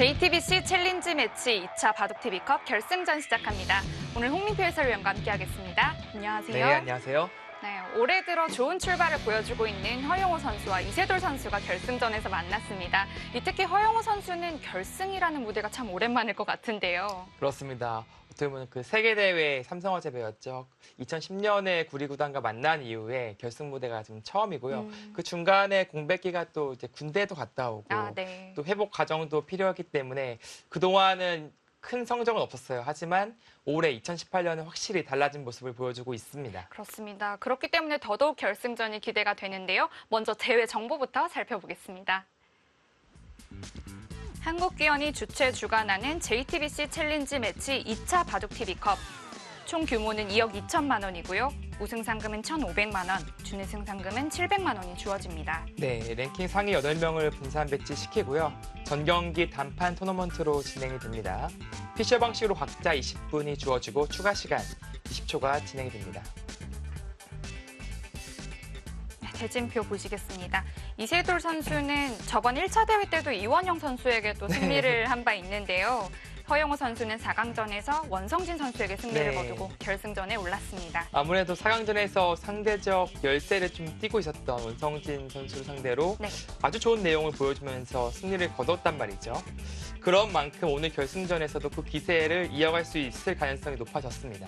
JTBC 챌린지 매치 2차 바둑TV컵 결승전 시작합니다. 오늘 홍민표 해설위원과 함께하겠습니다. 안녕하세요. 네, 안녕하세요. 네, 올해 들어 좋은 출발을 보여주고 있는 허용호 선수와 이세돌 선수가 결승전에서 만났습니다. 특히 허용호 선수는 결승이라는 무대가 참 오랜만일 것 같은데요. 그렇습니다. 어떻게 보면 그 세계대회 삼성화재배였죠. 2010년에 구리구단과 만난 이후에 결승 무대가 좀 처음이고요. 그 중간에 공백기가 또 이제 군대도 갔다 오고 네. 또 회복 과정도 필요하기 때문에 그동안은 큰 성적은 없었어요. 하지만 올해 2018년은 확실히 달라진 모습을 보여주고 있습니다. 그렇습니다. 그렇기 때문에 더더욱 결승전이 기대가 되는데요. 먼저 대회 정보부터 살펴보겠습니다. 한국기원이 주최 주관하는 JTBC 챌린지 매치 2차 바둑TV컵. 총 규모는 2억 2천만 원이고요. 우승 상금은 1,500만 원, 준우승 상금은 700만 원이 주어집니다. 네, 랭킹 상위 8명을 분산 배치시키고요. 전 경기 단판 토너먼트로 진행이 됩니다. 피셔 방식으로 각자 20분이 주어지고 추가 시간 20초가 진행이 됩니다. 대진표 보시겠습니다. 이세돌 선수는 저번 1차 대회 때도 이원영 선수에게 또 승리를 한 바 있는데요. 허용호 선수는 4강전에서 원성진 선수에게 승리를 거두고 결승전에 올랐습니다. 아무래도 4강전에서 상대적 열세를 좀 띠고 있었던 원성진 선수를 상대로 아주 좋은 내용을 보여주면서 승리를 거뒀단 말이죠. 그런 만큼 오늘 결승전에서도 그 기세를 이어갈 수 있을 가능성이 높아졌습니다.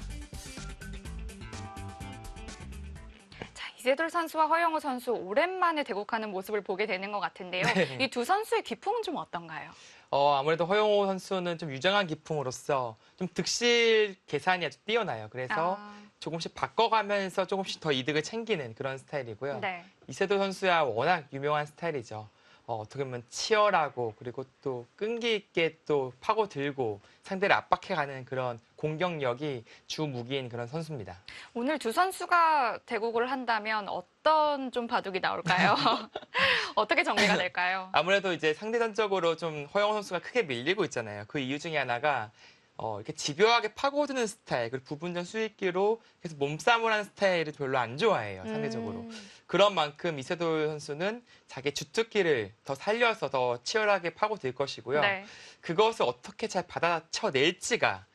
이세돌 선수와 허용호 선수 오랜만에 대국하는 모습을 보게 되는 것 같은데요. 이 두 선수의 기풍은 좀 어떤가요? 아무래도 허용호 선수는 좀 유정한 기풍으로서 좀 득실 계산이 아주 뛰어나요. 그래서 조금씩 바꿔가면서 조금씩 더 이득을 챙기는 그런 스타일이고요. 이세돌 선수야 워낙 유명한 스타일이죠. 어떻게 보면 치열하고 그리고 또 끈기 있게 또 파고들고 상대를 압박해가는 그런 공격력이 주 무기인 그런 선수입니다. 오늘 두 선수가 대국을 한다면 어떤 좀 바둑이 나올까요? 어떻게 정리가 될까요? 아무래도 이제 상대전적으로 좀 허용호 선수가 크게 밀리고 있잖아요. 그 이유 중에 하나가 이렇게 집요하게 파고드는 스타일, 그리고 부분전 수익기로 계속 몸싸움을 하는 스타일을 별로 안 좋아해요, 상대적으로. 그런 만큼 이세돌 선수는 자기 주특기를 더 살려서 더 치열하게 파고들 것이고요. 그것을 어떻게 잘 받아쳐낼지가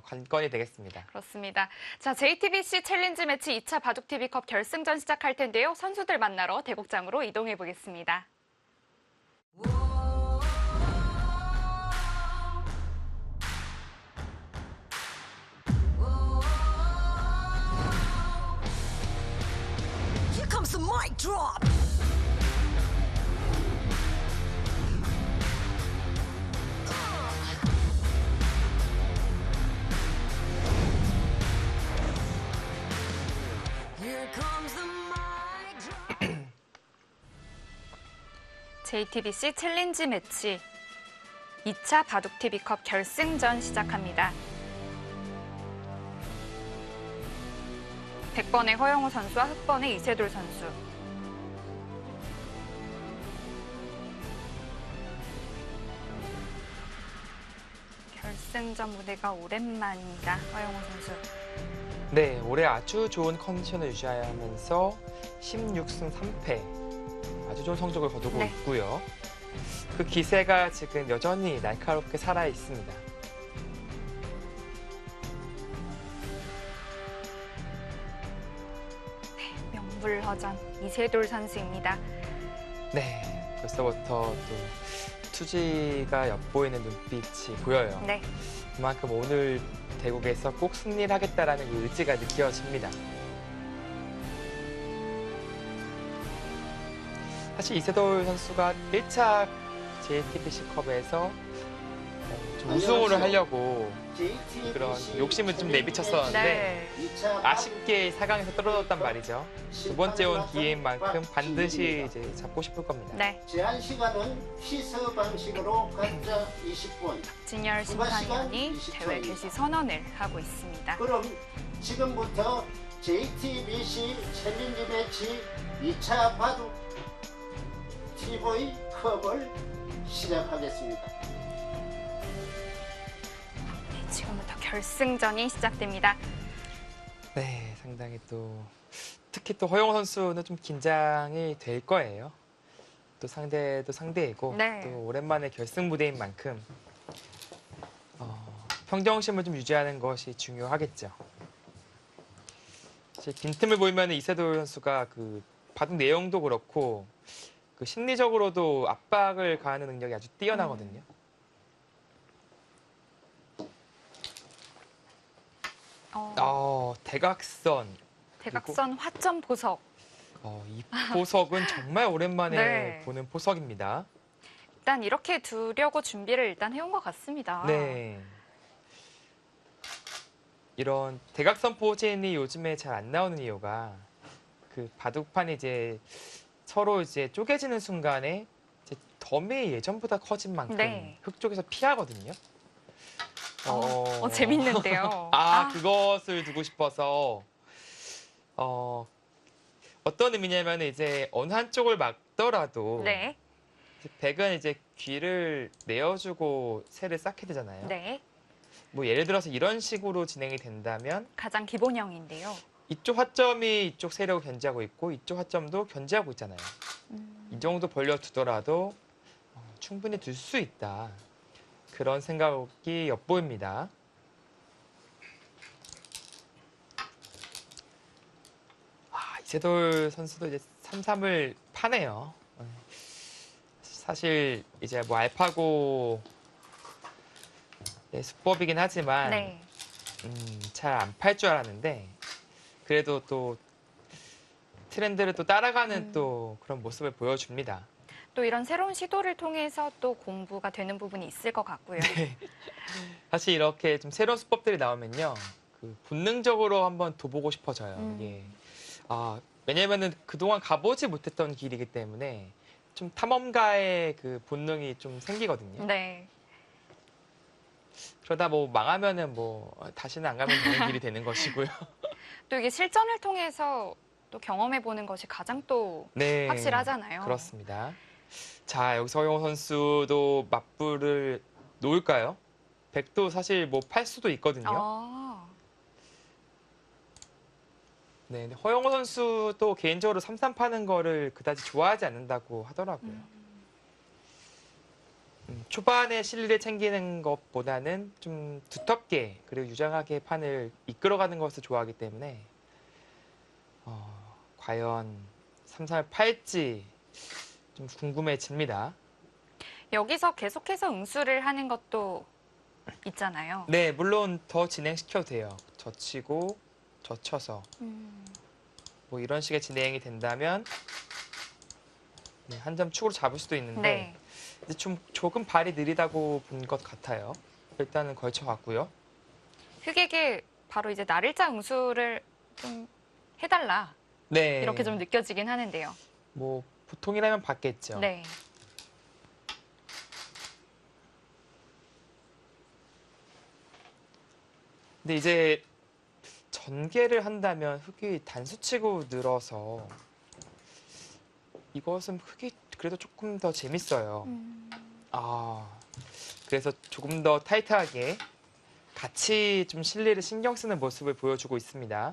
관건이 되겠습니다. 그렇습니다. 자, JTBC 챌린지 매치 2차 바둑TV컵 결승전 시작할 텐데요. 선수들 만나러 대국장으로 이동해 보겠습니다. The mic drop. Here comes the mic drop. JTBC 챌린지 매치 2차 바둑TV컵 결승전 시작합니다. 100번의 허용호 선수와 흑번의 이세돌 선수. 결승전 무대가 오랜만입니다. 허용호 선수. 네, 올해 아주 좋은 컨디션을 유지하면서 16승 3패 아주 좋은 성적을 거두고 있고요. 그 기세가 지금 여전히 날카롭게 살아 있습니다. 명불허전 이세돌 선수입니다. 네, 벌써부터 또 투지가 엿보이는 눈빛이 보여요. 그만큼 오늘 대국에서 꼭 승리를 하겠다라는 그 의지가 느껴집니다. 사실 이세돌 선수가 1차 JTBC컵에서 우승을 하려고 그런 욕심을 좀 내비쳤었는데 아쉽게 4강에서 떨어졌단 말이죠. 두 번째 온 기회인 만큼 반드시 이제 잡고 싶을 겁니다. 제한 시간은 피서 방식으로 각자 20분. 진열 심판위원이 대회 개시 선언을 하고 있습니다. 그럼 지금부터 JTBC 챌린지 매치 2차 바둑 TV 컵을 시작하겠습니다. 지금부터 결승전이 시작됩니다. 네, 상당히 특히 또 허용호 선수는 좀 긴장이 될 거예요. 또 상대도 상대이고 네. 또 오랜만에 결승 무대인 만큼 평정심을 좀 유지하는 것이 중요하겠죠. 사실 빈틈을 보이면 이세돌 선수가 그 바둑 내용도 그렇고 그 심리적으로도 압박을 가하는 능력이 아주 뛰어나거든요. 대각선. 대각선 화점 보석. 이 보석은 정말 오랜만에 네. 보는 보석입니다. 일단 이렇게 두려고 준비를 일단 해온 것 같습니다. 네. 이런 대각선 포진이 요즘에 잘 안 나오는 이유가 그 바둑판이 이제 서로 이제 쪼개지는 순간에 이제 덤이 예전보다 커진 만큼 네. 흙 쪽에서 피하거든요. 재밌는데요. 그것을 두고 싶어서 어떤 의미냐면 이제 어느 한쪽을 막더라도 네. 이제 백은 이제 귀를 내어주고 새를 쌓게 되잖아요. 네. 뭐 예를 들어서 이런 식으로 진행이 된다면 가장 기본형인데요. 이쪽 화점이 이쪽 세력을 견제하고 있고 이쪽 화점도 견제하고 있잖아요. 이 정도 벌려두더라도 충분히 둘 수 있다. 그런 생각이 엿보입니다. 이세돌 선수도 이제 3-3을 파네요. 사실 이제 뭐 알파고 수법이긴 하지만 네. 잘 안 팔 줄 알았는데 그래도 또 트렌드를 또 따라가는 또 그런 모습을 보여줍니다. 또 이런 새로운 시도를 통해서 또 공부가 되는 부분이 있을 것 같고요. 사실 이렇게 좀 새로운 수법들이 나오면요, 그 본능적으로 한번 둬보고 싶어져요. 이게 왜냐면은 그동안 가보지 못했던 길이기 때문에 좀 탐험가의 그 본능이 좀 생기거든요. 네. 그러다 뭐 망하면은 뭐 다시는 안 가면 되는 길이 되는 것이고요. 또 이게 실전을 통해서 또 경험해 보는 것이 가장 또 네, 확실하잖아요. 그렇습니다. 자, 여기서 허용호 선수도 맞불을 놓을까요? 백도 사실 뭐 팔 수도 있거든요. 네, 근데 허용호 선수도 개인적으로 3-3 파는 거를 그다지 좋아하지 않는다고 하더라고요. 초반에 실리를 챙기는 것보다는 좀 두텁게 그리고 유장하게 판을 이끌어가는 것을 좋아하기 때문에 과연 3-3을 팔지 좀 궁금해집니다. 여기서 계속해서 응수를 하는 것도 있잖아요. 네, 물론 더 진행시켜도 돼요. 젖히고 젖혀서 뭐 이런 식의 진행이 된다면 한 점 축으로 잡을 수도 있는데 네. 이제 좀 조금 발이 느리다고 본 것 같아요. 일단은 걸쳐갔고요. 흑에게 바로 이제 날일자 응수를 좀 해달라 네, 이렇게 좀 느껴지긴 하는데요. 뭐 보통이라면 받겠죠. 네. 근데 이제 전개를 한다면 흑이 단수치고 늘어서 이것은 흑이 그래도 조금 더 재밌어요. 그래서 조금 더 타이트하게 같이 좀 실리를 신경 쓰는 모습을 보여주고 있습니다.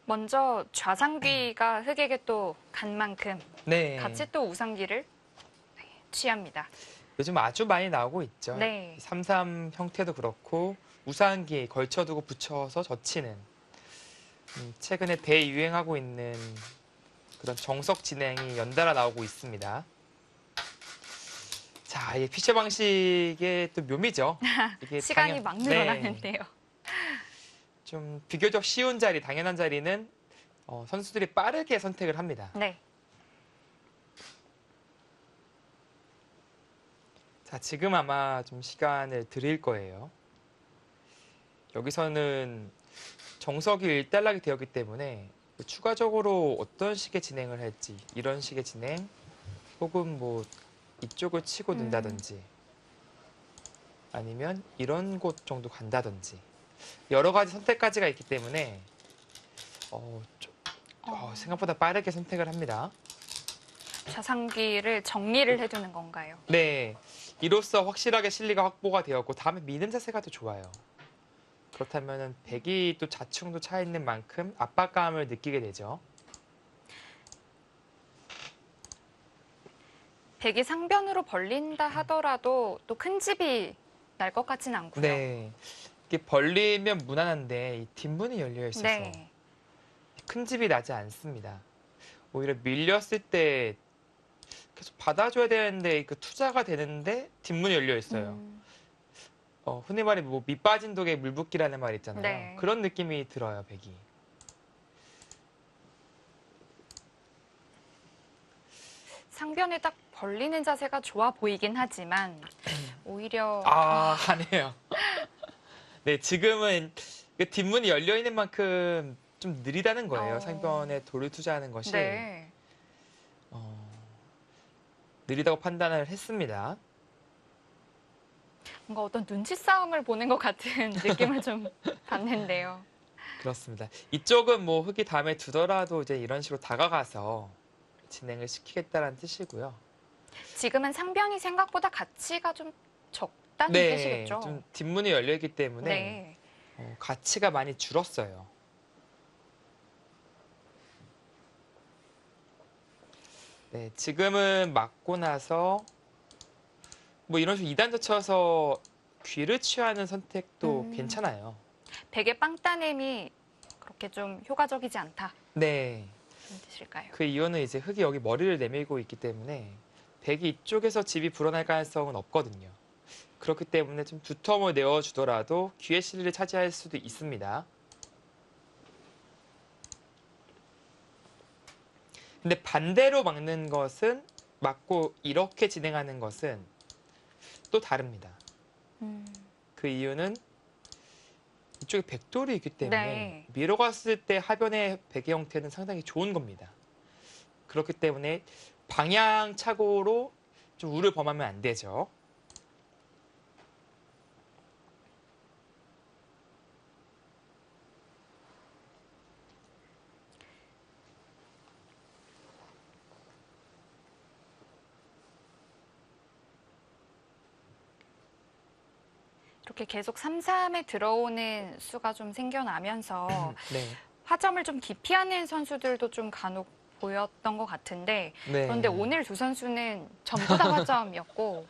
먼저 좌상귀가 흑에게 또 간 만큼 네, 같이 또 우상귀를 취합니다. 요즘 아주 많이 나오고 있죠. 네. 3-3 형태도 그렇고 우상기 걸쳐두고 붙여서 젖히는 최근에 대유행하고 있는 그런 정석 진행이 연달아 나오고 있습니다. 자, 이 피처 방식의 또 묘미죠. 이게 시간이 막 늘어나는데요. 좀 비교적 쉬운 자리, 당연한 자리는 선수들이 빠르게 선택을 합니다. 네. 자, 지금 아마 좀 시간을 드릴 거예요. 여기서는 정석이 일단락이 되었기 때문에 추가적으로 어떤 식의 진행을 할지, 이런 식의 진행, 혹은 뭐 이쪽을 치고 든다든지, 아니면 이런 곳 정도 간다든지 여러 가지 선택까지가 있기 때문에 생각보다 빠르게 선택을 합니다. 좌상귀를 정리를 해두는 건가요? 네, 이로써 확실하게 실리가 확보가 되었고 다음에 미는 자세가 더 좋아요. 그렇다면 백이 또 자충도 차 있는 만큼 압박감을 느끼게 되죠. 백이 상변으로 벌린다 하더라도 또 큰 집이 날 것 같진 않고요. 네. 이게 벌리면 무난한데 이 뒷문이 열려 있어서 네. 큰 집이 나지 않습니다. 오히려 밀렸을 때 계속 받아줘야 되는데 그 투자가 되는데 뒷문이 열려 있어요. 흔히 말해 뭐 밑빠진 독에 물 붓기라는 말 있잖아요. 네. 그런 느낌이 들어요, 백이. 상변에 딱 벌리는 자세가 좋아 보이긴 하지만 오히려 아니에요. 네, 지금은 그 뒷문이 열려 있는 만큼 좀 느리다는 거예요. 상변에 돌을 투자하는 것이 네. 느리다고 판단을 했습니다. 뭔가 어떤 눈치 싸움을 보는 것 같은 느낌을 좀 받는데요. 그렇습니다. 이쪽은 뭐 흙이 다음에 두더라도 이제 이런 식으로 다가가서 진행을 시키겠다는 뜻이고요. 지금은 상변이 생각보다 가치가 좀 적다는 네, 뜻이겠죠. 좀 뒷문이 열려 있기 때문에 네. 가치가 많이 줄었어요. 네, 지금은 맞고 나서 뭐 이런 식으로 2단 젖혀서 귀를 취하는 선택도 괜찮아요. 백의 빵 따냄이 그렇게 좀 효과적이지 않다. 네, 그런 뜻일까요? 그 이유는 이제 흙이 여기 머리를 내밀고 있기 때문에 백이 이쪽에서 집이 불어날 가능성은 없거든요. 그렇기 때문에 좀 두텀을 내어주더라도 귀의 실리를 차지할 수도 있습니다. 근데 반대로 막는 것은 막고 이렇게 진행하는 것은 또 다릅니다. 그 이유는 이쪽에 백돌이 있기 때문에 네. 밀어갔을 때 하변의 백의 형태는 상당히 좋은 겁니다. 그렇기 때문에 방향착오로 좀 우를 범하면 안 되죠. 이렇게 계속 3-3에 들어오는 수가 좀 생겨나면서 네. 화점을 좀 기피하는 선수들도 좀 간혹 보였던 것 같은데 네. 그런데 오늘 두 선수는 전부 다 화점이었고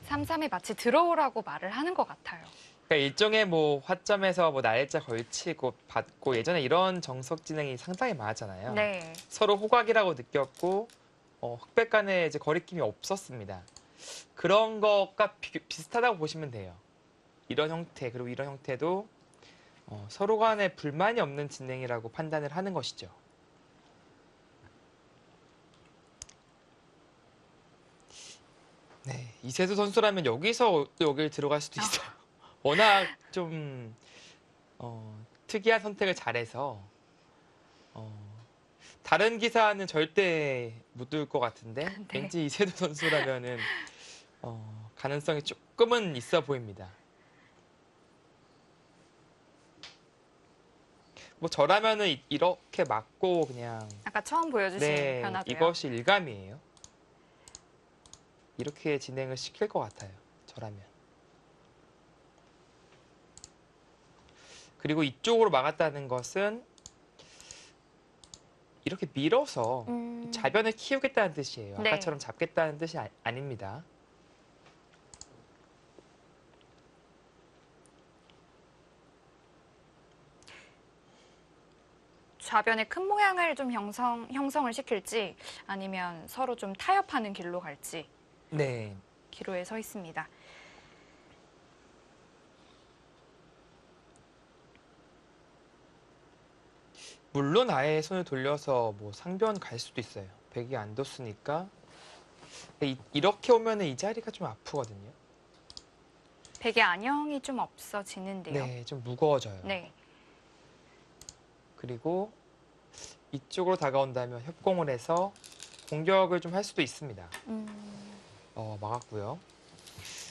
3-3에 마치 들어오라고 말을 하는 것 같아요. 그러니까 일종의 뭐 화점에서 뭐 날짜 걸치고 받고 예전에 이런 정석 진행이 상당히 많았잖아요. 네. 서로 호각이라고 느꼈고 흑백 간에 이제 거리낌이 없었습니다. 그런 것과 비슷하다고 보시면 돼요. 이런 형태 그리고 이런 형태도 서로 간에 불만이 없는 진행이라고 판단을 하는 것이죠. 네, 이세두 선수라면 여기서 여길 들어갈 수도 있어요. 워낙 좀 특이한 선택을 잘해서 다른 기사는 절대 못 들 것 같은데 네. 왠지 이세두 선수라면은 가능성이 조금은 있어 보입니다. 뭐 저라면은 이렇게 맞고 그냥 아까 처음 보여주신 네, 변화도요. 이것이 일감이에요. 이렇게 진행을 시킬 것 같아요. 저라면. 그리고 이쪽으로 막았다는 것은 이렇게 밀어서 자변을 키우겠다는 뜻이에요. 네. 아까처럼 잡겠다는 뜻이 아닙니다. 좌변의 큰 모양을 좀 형성을 시킬지 아니면 서로 좀 타협하는 길로 갈지 네. 기로에 서 있습니다. 물론 아예 손을 돌려서 뭐 상변 갈 수도 있어요. 백이 안 뒀으니까. 이렇게 오면은 이 자리가 좀 아프거든요. 백의 안형이 좀 없어지는데요. 네, 좀 무거워져요. 네. 그리고 이쪽으로 다가온다면 협공을 해서 공격을 좀 할 수도 있습니다. 막았고요.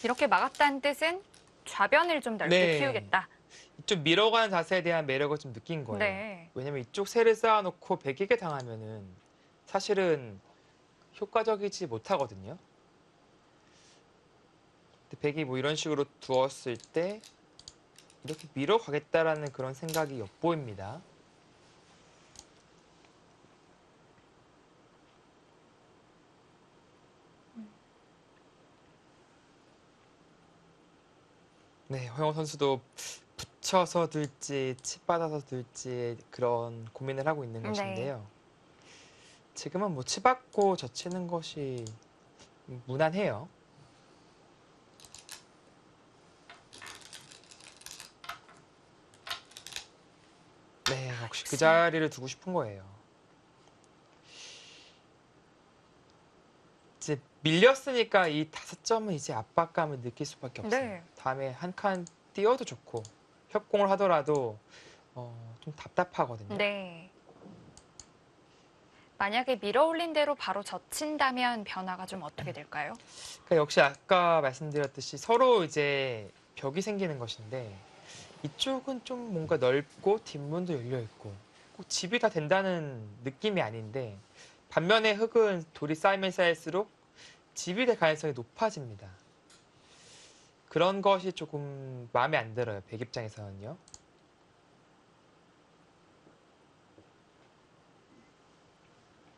이렇게 막았다는 뜻은 좌변을 좀 넓게 네. 키우겠다. 이쪽 밀어가는 자세에 대한 매력을 좀 느낀 거예요. 네. 왜냐면 이쪽 세를 쌓아놓고 백에게 당하면은 사실은 효과적이지 못하거든요. 근데 백이 뭐 이런 식으로 두었을 때 이렇게 밀어가겠다라는 그런 생각이 엿보입니다. 네, 허영우 선수도 붙여서 둘지 칩 받아서 둘지 그런 고민을 하고 있는 네. 것인데요. 지금은 뭐 칩 받고 젖히는 것이 무난해요. 네, 역시 그 자리를 두고 싶은 거예요. 이제 밀렸으니까 이 5점은 이제 압박감을 느낄 수밖에 없어요. 네. 다음에 한 칸 띄워도 좋고 협공을 하더라도 좀 답답하거든요. 네. 만약에 밀어올린 대로 바로 젖힌다면 변화가 좀 어떻게 될까요? 그러니까 역시 아까 말씀드렸듯이 서로 이제 벽이 생기는 것인데 이쪽은 좀 뭔가 넓고 뒷문도 열려 있고 꼭 집이 다 된다는 느낌이 아닌데 반면에 흙은 돌이 쌓이면 쌓일수록 집이 될 가능성이 높아집니다. 그런 것이 조금 마음에 안 들어요. 백 입장에서는요.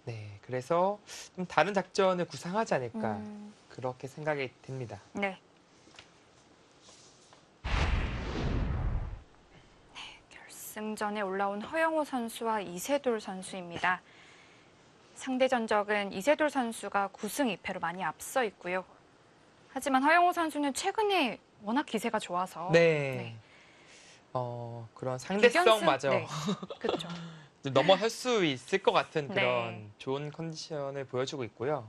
네, 그래서 좀 다른 작전을 구상하지 않을까 그렇게 생각이 듭니다. 네. 결승전에 올라온 허영우 선수와 이세돌 선수입니다. 상대 전적은 이세돌 선수가 9승 2패로 많이 앞서 있고요. 하지만 허영우 선수는 최근에 워낙 기세가 좋아서 네. 그런 상대성마저 네. 그렇죠. 넘어설 수 있을 것 같은 그런 네. 좋은 컨디션을 보여주고 있고요.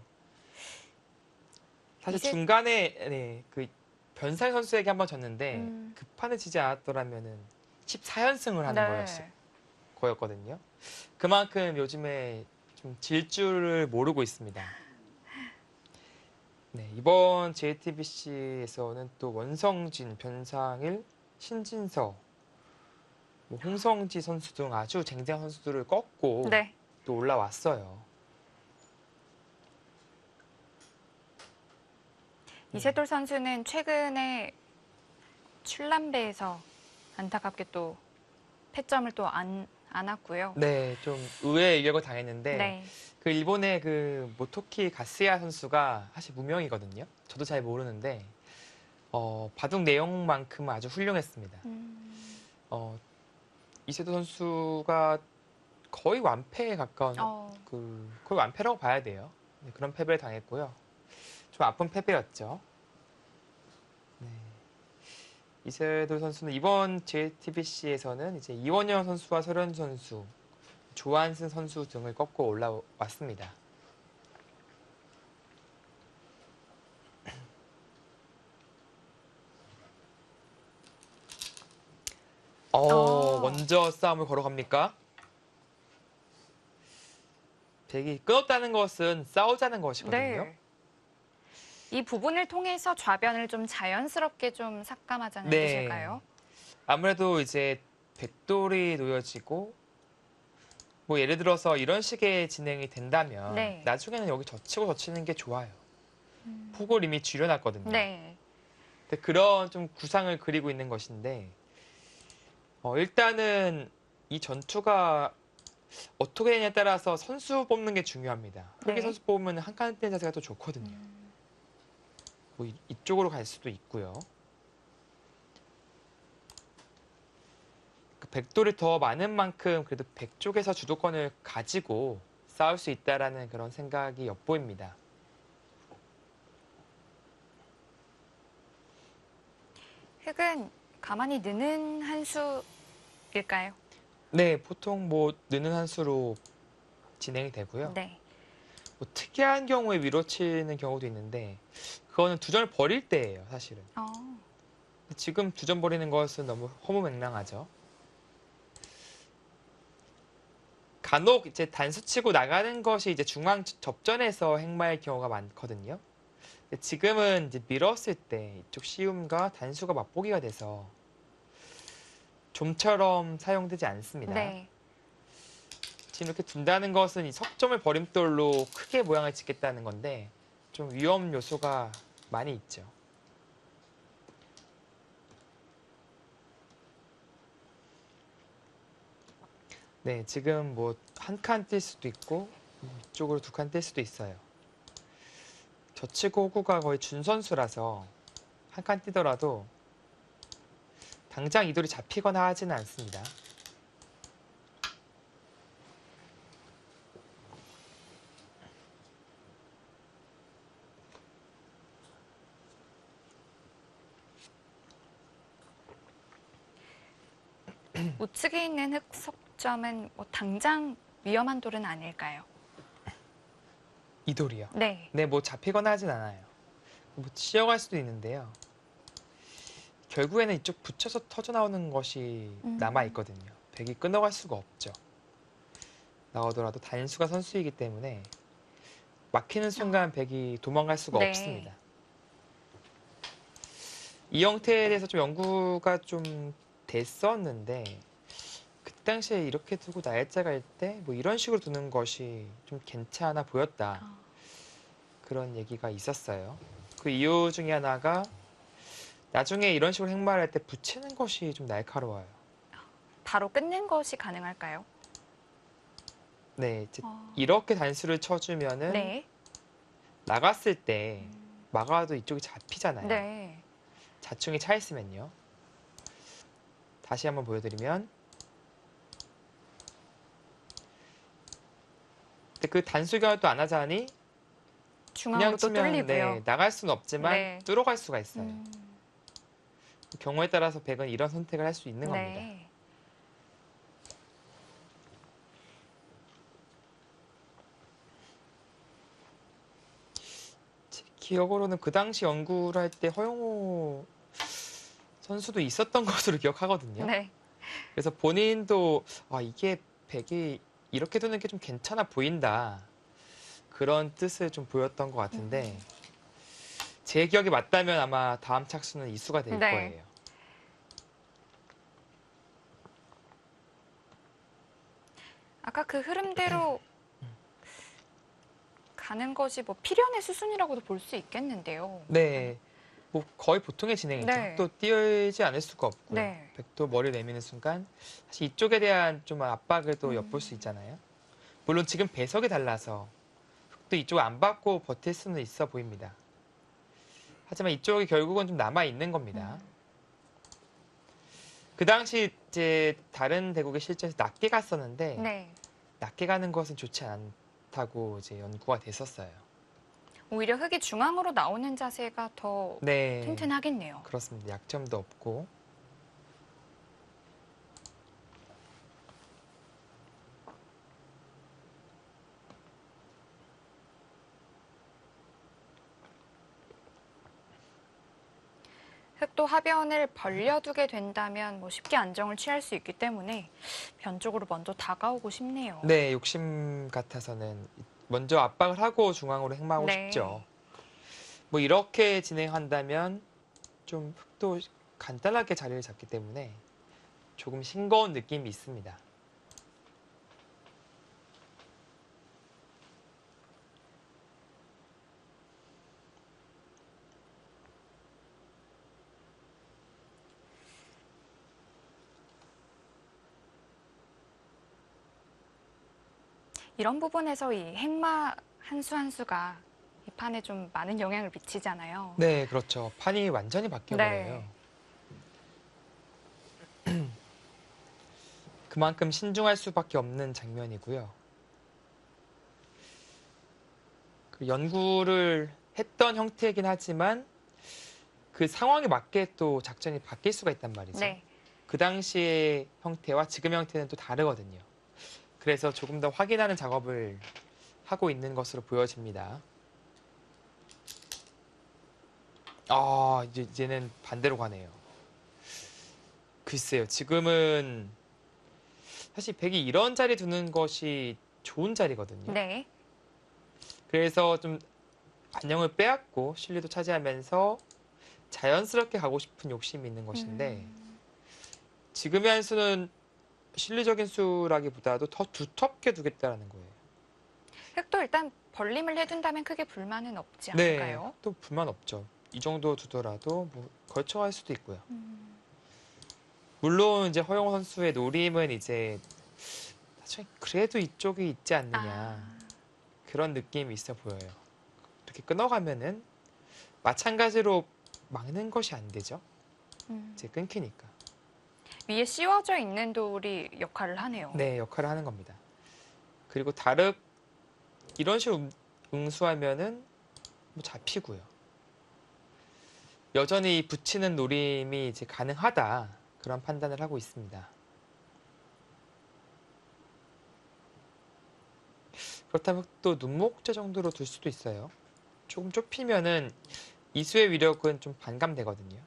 사실 이제- 중간에 네, 그 변살 선수에게 한번 졌는데 그 판을 지지 않았더라면은 14연승을 하는 거였거든요. 그만큼 요즘에 좀 질주를 모르고 있습니다. 네, 이번 JTBC에서는 또 원성진, 변상일, 신진서, 뭐 홍성지 선수 등 아주 쟁쟁한 선수들을 꺾고 네. 또 올라왔어요. 이세돌 선수는 최근에 출란배에서 안타깝게 또 패점을 또 안 안았고요. 네, 좀 의외의 일격을 당했는데 네. 그 일본의 그 모토키 가스야 선수가 사실 무명이거든요. 저도 잘 모르는데 바둑 내용만큼은 아주 훌륭했습니다. 이세도 선수가 거의 완패에 가까운 거의 완패라고 봐야 돼요. 네, 그런 패배를 당했고요. 좀 아픈 패배였죠. 네. 이세돌 선수는 이번 JTBC에서는 이제 이원영 선수와 설현 선수, 조한승 선수 등을 꺾고 올라왔습니다. 먼저 싸움을 걸어갑니까? 백이 끊었다는 것은 싸우자는 것이거든요. 네. 이 부분을 통해서 좌변을 좀 자연스럽게 좀 삭감하자는 네. 뜻일까요? 아무래도 이제 백돌이 놓여지고 뭐 예를 들어서 이런 식의 진행이 된다면 네. 나중에는 여기 젖히고 젖히는 게 좋아요. 폭을 이미 줄여놨거든요. 네. 근데 그런 좀 구상을 그리고 있는 것인데 일단은 이 전투가 어떻게 되냐에 따라서 선수 뽑는 게 중요합니다. 흑이 네. 선수 뽑으면 한 칸 뜨는 자세가 더 좋거든요. 뭐 이쪽으로 갈 수도 있고요. 그 백돌이 더 많은 만큼 그래도 백쪽에서 주도권을 가지고 싸울 수 있다라는 그런 생각이 엿보입니다. 흑은 가만히 느는 한 수일까요? 네, 보통 뭐 느는 한 수로 진행이 되고요. 네. 뭐 특이한 경우에 위로 치는 경우도 있는데 그거는 두 점을 버릴 때예요, 사실은. 지금 두 점 버리는 것은 너무 허무맹랑하죠. 간혹 이제 단수 치고 나가는 것이 이제 중앙 접전에서 행마일 경우가 많거든요. 근데 지금은 이제 밀었을 때 이쪽 시움과 단수가 맞보기가 돼서 좀처럼 사용되지 않습니다. 네. 지금 이렇게 둔다는 것은 이 석점을 버림돌로 크게 모양을 짓겠다는 건데 좀 위험 요소가 많이 있죠. 네, 지금 뭐 한 칸 뛸 수도 있고 이쪽으로 두 칸 뛸 수도 있어요. 젖히고 호구가 거의 준선수라서 한 칸 뛰더라도 당장 이 돌이 잡히거나 하지는 않습니다. 우측에 있는 흑석점은 뭐 당장 위험한 돌은 아닐까요? 이 돌이요. 네. 네, 뭐 잡히거나 하진 않아요. 뭐 치여갈 수도 있는데요. 결국에는 이쪽 붙여서 터져 나오는 것이 남아 있거든요. 백이 끊어갈 수가 없죠. 나오더라도 단수가 선수이기 때문에 막히는 순간 백이 도망갈 수가 네. 없습니다. 이 형태에 대해서 좀 연구가 좀 됐었는데 그 당시에 이렇게 두고 날짜 갈 때 뭐 이런 식으로 두는 것이 좀 괜찮아 보였다. 그런 얘기가 있었어요. 그 이유 중에 하나가 나중에 이런 식으로 행마를 할 때 붙이는 것이 좀 날카로워요. 바로 끊는 것이 가능할까요? 네, 이제 이렇게 단수를 쳐주면은 네. 나갔을 때 막아도 이쪽이 잡히잖아요. 네. 자충이 차 있으면요. 다시 한번 보여드리면 근데 그 단수 교환도 안 하자니 중앙으로 그냥 또 치면 뚫리고요. 네, 나갈 수는 없지만 네. 뚫어갈 수가 있어요. 음, 경우에 따라서 백은 이런 선택을 할 수 있는 겁니다. 네. 제 기억으로는 그 당시 연구를 할 때 허용호 선수도 있었던 것으로 기억하거든요. 네. 그래서 본인도 이게 백이 이렇게 두는 게 좀 괜찮아 보인다. 그런 뜻을 좀 보였던 것 같은데 제 기억이 맞다면 아마 다음 착수는 이수가 될 네. 거예요. 아까 그 흐름대로 가는 것이 뭐 필연의 수순이라고도 볼 수 있겠는데요. 네. 뭐 거의 보통의 진행이죠. 네. 또 뛰어지 않을 수가 없고요. 네. 백도 머리를 내미는 순간 사실 이쪽에 대한 좀 압박을 또 엿볼 수 있잖아요. 물론 지금 배석이 달라서 흑도 이쪽을 안 받고 버틸 수는 있어 보입니다. 하지만 이쪽이 결국은 좀 남아 있는 겁니다. 그 당시 이제 다른 대국의 실전에서 낮게 갔었는데 네. 낮게 가는 것은 좋지 않다고 이제 연구가 됐었어요. 오히려 흙이 중앙으로 나오는 자세가 더 네, 튼튼하겠네요. 그렇습니다. 약점도 없고. 흙도 하변을 벌려두게 된다면 뭐 쉽게 안정을 취할 수 있기 때문에 변 쪽으로 먼저 다가오고 싶네요. 네, 욕심 같아서는 먼저 압박을 하고 중앙으로 행마하고 네. 싶죠. 뭐 이렇게 진행한다면 좀 흑도 간단하게 자리를 잡기 때문에 조금 싱거운 느낌이 있습니다. 이런 부분에서 이 행마 한 수 한 수가 이 판에 좀 많은 영향을 미치잖아요. 네, 그렇죠. 판이 완전히 바뀌어버려요. 그만큼 신중할 수밖에 없는 장면이고요. 그 연구를 했던 형태이긴 하지만 그 상황에 맞게 또 작전이 바뀔 수가 있단 말이죠. 네. 그 당시의 형태와 지금 형태는 또 다르거든요. 그래서 조금 더 확인하는 작업을 하고 있는 것으로 보여집니다. 이제는 반대로 가네요. 글쎄요, 지금은 사실 백이 이런 자리 두는 것이 좋은 자리거든요. 네. 그래서 좀 안녕을 빼앗고 실리도 차지하면서 자연스럽게 가고 싶은 욕심이 있는 것인데 지금의 한 수는 실리적인 수라기보다도 더 두텁게 두겠다라는 거예요. 흙도 일단 벌림을 해둔다면 크게 불만은 없지 네, 않을까요? 또 불만 없죠. 이 정도 두더라도 뭐 걸쳐갈 수도 있고요. 물론 이제 허용호 선수의 노림은 이제 사실 그래도 이쪽이 있지 않느냐 그런 느낌이 있어 보여요. 이렇게 끊어가면은 마찬가지로 막는 것이 안 되죠. 이제 끊기니까. 위에 씌워져 있는 돌이 역할을 하네요. 네, 역할을 하는 겁니다. 그리고 다륵 이런 식으로 응수하면은 뭐 잡히고요. 여전히 붙이는 노림이 이제 가능하다 그런 판단을 하고 있습니다. 그렇다면 또 눈목재 정도로 둘 수도 있어요. 조금 좁히면은 이수의 위력은 좀 반감되거든요.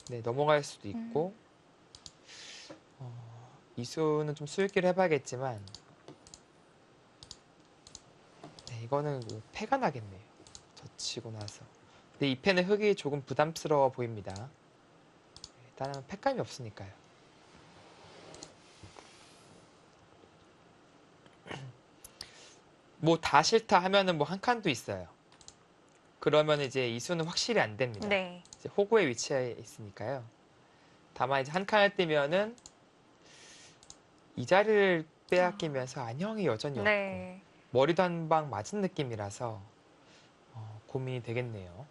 네, 넘어갈 수도 있고 이수는 좀 수읽기를 해봐야겠지만 네, 이거는 뭐 패가 나겠네요. 젖히고 나서. 근데 이 패는 흙이 조금 부담스러워 보입니다. 일단은 패감이 없으니까요. 뭐 다 싫다 하면은 뭐 한 칸도 있어요. 그러면 이제 이수는 확실히 안 됩니다. 네. 이제 호구에 위치해 있으니까요. 다만 이제 한 칸을 띄면은 이 자리를 빼앗기면서 안형이 여전히 없고 네. 머리도 한 방 맞은 느낌이라서 고민이 되겠네요.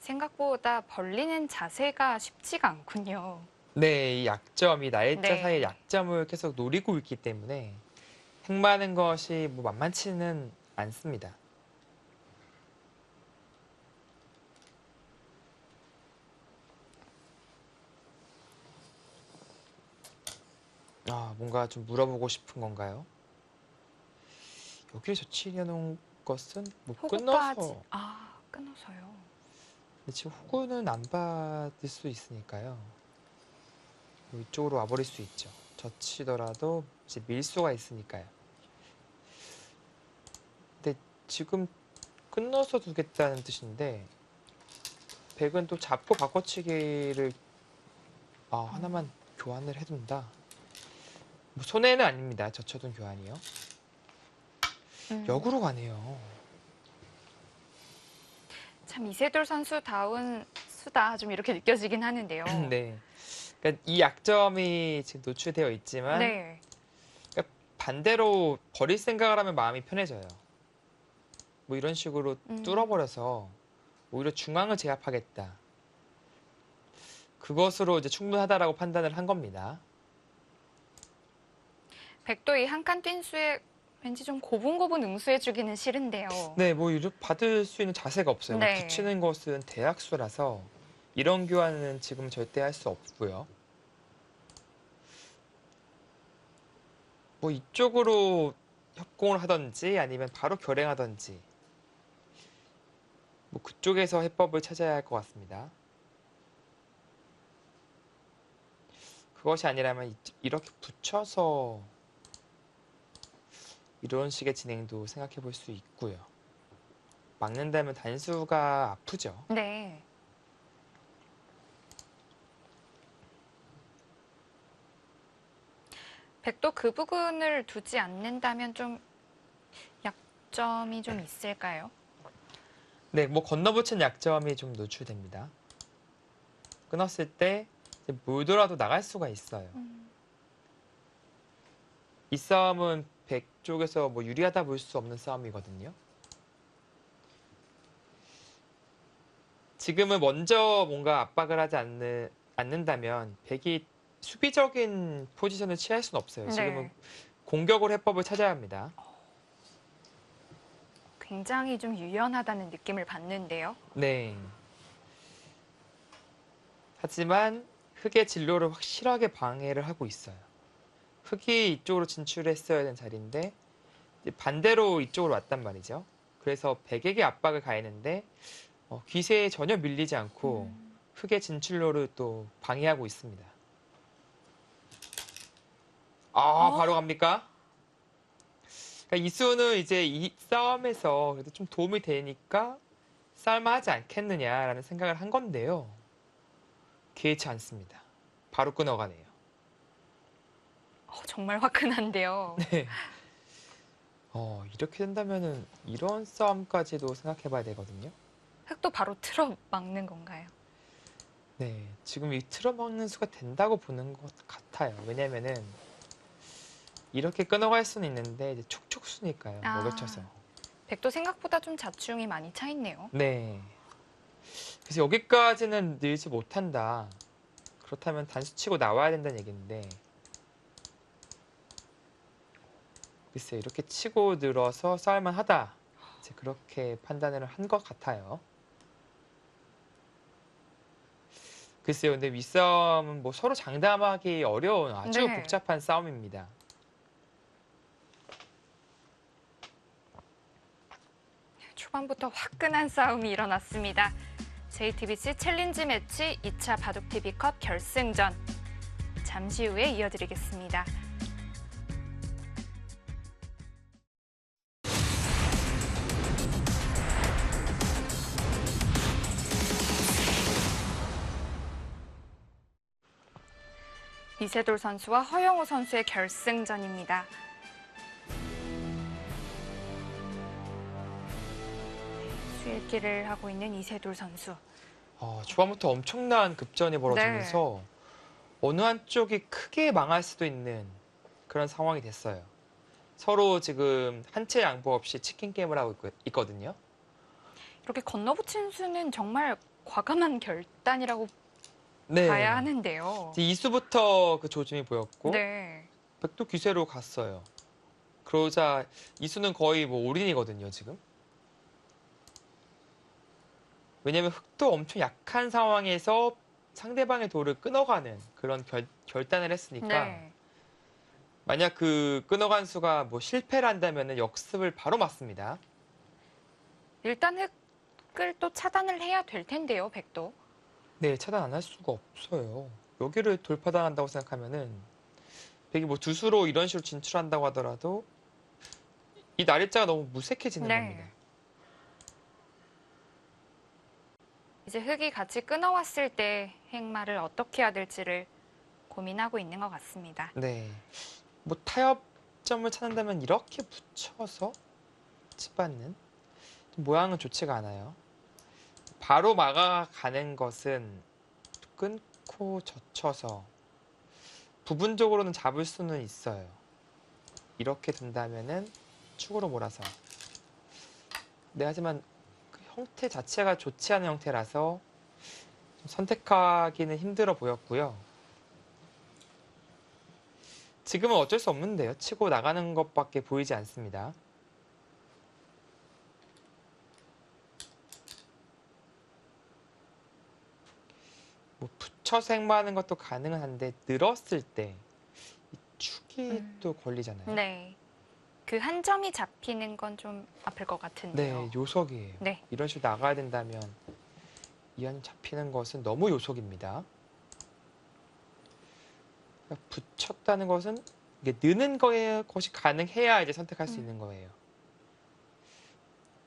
생각보다 벌리는 자세가 쉽지가 않군요. 네, 이 약점이 날짜 네. 사이의 약점을 계속 노리고 있기 때문에 행마하는 것이 뭐 만만치는 않습니다. 뭔가 좀 물어보고 싶은 건가요? 여기에 젖히려 놓은 것은 뭐 호구까지. 끊어서 끊어서요. 근데 지금 호구는 안 받을 수 있으니까요. 뭐 이쪽으로 와버릴 수 있죠. 젖히더라도 이제 밀 수가 있으니까요. 근데 지금 끊어서 두겠다는 뜻인데 백은 또 잡고 바꿔치기를 하나만 교환을 해둔다. 뭐 손해는 아닙니다. 젖혀둔 교환이요. 역으로 가네요. 참 이세돌 선수다운 수다 좀 이렇게 느껴지긴 하는데요. 네. 그러니까 이 약점이 지금 노출되어 있지만 네. 그러니까 반대로 버릴 생각을 하면 마음이 편해져요. 뭐 이런 식으로 뚫어버려서 오히려 중앙을 제압하겠다. 그것으로 이제 충분하다라고 판단을 한 겁니다. 백도 이 한 칸 뛴 수에 왠지 좀 고분고분 응수해주기는 싫은데요. 네, 뭐 이렇게 받을 수 있는 자세가 없어요. 뭐 네. 붙이는 것은 대학수라서 이런 교환은 지금 절대 할 수 없고요. 뭐 이쪽으로 협공을 하든지 아니면 바로 결행하든지 뭐 그쪽에서 해법을 찾아야 할 것 같습니다. 그것이 아니라면 이렇게 붙여서 이런 식의 진행도 생각해 볼 수 있고요. 막는다면 단수가 아프죠. 네. 백도 그 부분을 두지 않는다면 좀 약점이 좀 있을까요? 네, 뭐 건너붙인 약점이 좀 노출됩니다. 끊었을 때 이제 몰더라도 나갈 수가 있어요. 이 싸움은 백 쪽에서 뭐 유리하다 볼 수 없는 싸움이거든요. 지금은 먼저 뭔가 압박을 하지 않는다면 백이 수비적인 포지션을 취할 수는 없어요. 지금은 네. 공격을 해법을 찾아야 합니다. 굉장히 좀 유연하다는 느낌을 받는데요. 네. 하지만 흑의 진로를 확실하게 방해를 하고 있어요. 흑이 이쪽으로 진출했어야 되는 자리인데 이제 반대로 이쪽으로 왔단 말이죠. 그래서 백에게 압박을 가했는데 기세에 전혀 밀리지 않고 흑의 진출로를 또 방해하고 있습니다. 바로 갑니까? 그러니까 이수는 이제 이 싸움에서 그래도 좀 도움이 되니까 싸움하지 않겠느냐라는 생각을 한 건데요. 개의치 않습니다. 바로 끊어가네요. 정말 화끈한데요. 네. 이렇게 된다면은 이런 싸움까지도 생각해봐야 되거든요. 흑도 바로 틀어 막는 건가요? 네, 지금 이 틀어막는 수가 된다고 보는 것 같아요. 왜냐면은 이렇게 끊어갈 수는 있는데 이제 촉촉수니까요. 아. 먹여쳐서. 백도 생각보다 좀 자충이 많이 차 있네요. 네. 그래서 여기까지는 늘지 못한다. 그렇다면 단수 치고 나와야 된다는 얘기인데 글쎄요, 이렇게 치고 늘어서 싸울만 하다. 이제 그렇게 판단을 한 것 같아요. 글쎄요, 근데 윗싸움은 뭐 서로 장담하기 어려운 아주 네. 복잡한 싸움입니다. 초반부터 화끈한 싸움이 일어났습니다. JTBC 챌린지 매치 2차 바둑TV컵 결승전. 잠시 후에 이어드리겠습니다. 이세돌 선수와 허영우 선수의 결승전입니다. 수일기를 하고 있는 이세돌 선수. 초반부터 엄청난 급전이 벌어지면서 어느 한쪽이 크게 망할 수도 있는 그런 상황이 됐어요. 서로 지금 한 채 양보 없이 치킨 게임을 하고 있거든요. 이렇게 건너붙인 수는 정말 과감한 결단이라고 네. 봐야 하는데요. 이제 이수부터 그 조짐이 보였고 네. 백도 기세로 갔어요. 그러자 이수는 거의 뭐 올인이거든요, 지금. 왜냐면 흑도 엄청 약한 상황에서 상대방의 돌을 끊어가는 그런 결단을 했으니까 네. 만약 그 끊어간 수가 뭐 실패를 한다면 역습을 바로 맞습니다. 일단 흑을 또 차단을 해야 될 텐데요, 백도. 네, 차단 안 할 수가 없어요. 여기를 돌파당한다고 생각하면은 백이 뭐 두 수로 이런 식으로 진출한다고 하더라도 이 날일자가 너무 무색해지는 네. 겁니다. 이제 흑이 같이 끊어왔을 때 행마를 어떻게 해야 될지를 고민하고 있는 것 같습니다. 네. 뭐 타협점을 찾는다면 이렇게 붙여서 치받는 모양은 좋지가 않아요. 바로 막아가는 것은 끊고 젖혀서 부분적으로는 잡을 수는 있어요. 이렇게 된다면은 축으로 몰아서. 네, 하지만 그 형태 자체가 좋지 않은 형태라서 좀 선택하기는 힘들어 보였고요. 지금은 어쩔 수 없는데요. 치고 나가는 것밖에 보이지 않습니다. 뭐 붙여서 행마하는 것도 가능은 한데 늘었을 때 이 축이 또 걸리잖아요. 네. 그 한 점이 잡히는 건 좀 아플 것 같은데요. 네, 요석이에요. 네. 이런 식으로 나가야 된다면 이 안 잡히는 것은 너무 요속입니다. 그러니까 붙였다는 것은 이게 느는 것이 가능해야 이제 선택할 수 있는 거예요.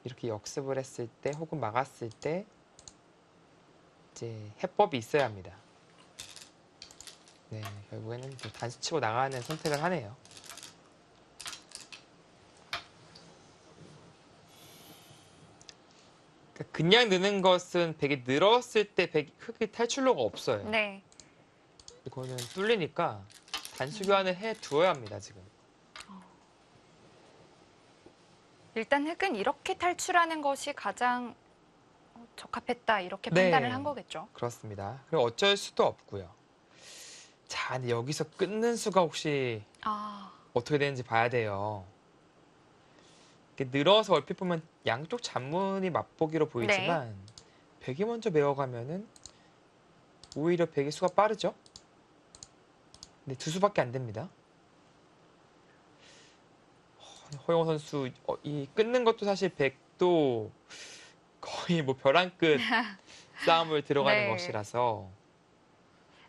이렇게 역습을 했을 때 혹은 막았을 때 이제 해법이 있어야 합니다. 네, 결국에는 또 단수 치고 나가는 선택을 하네요. 그러니까 그냥 느는 것은 백이 늘었을 때 흑이 탈출로가 없어요. 네. 이거는 뚫리니까 단수 교환을 해 두어야 합니다, 지금. 일단 흑은 이렇게 탈출하는 것이 가장 적합했다 이렇게 네. 판단을 한 거겠죠. 그렇습니다. 그리고 어쩔 수도 없고요. 자, 근데 여기서 끊는 수가 혹시 아, 어떻게 되는지 봐야 돼요. 이렇게 늘어서 얼핏 보면 양쪽 잔문이 맛보기로 보이지만 백이 먼저 메어가면은 오히려 백의 수가 빠르죠. 근데 두 수밖에 안 됩니다. 허영호 선수 이 끊는 것도 사실 백도 거의 뭐 벼랑 끝 싸움을 들어가는 네. 것이라서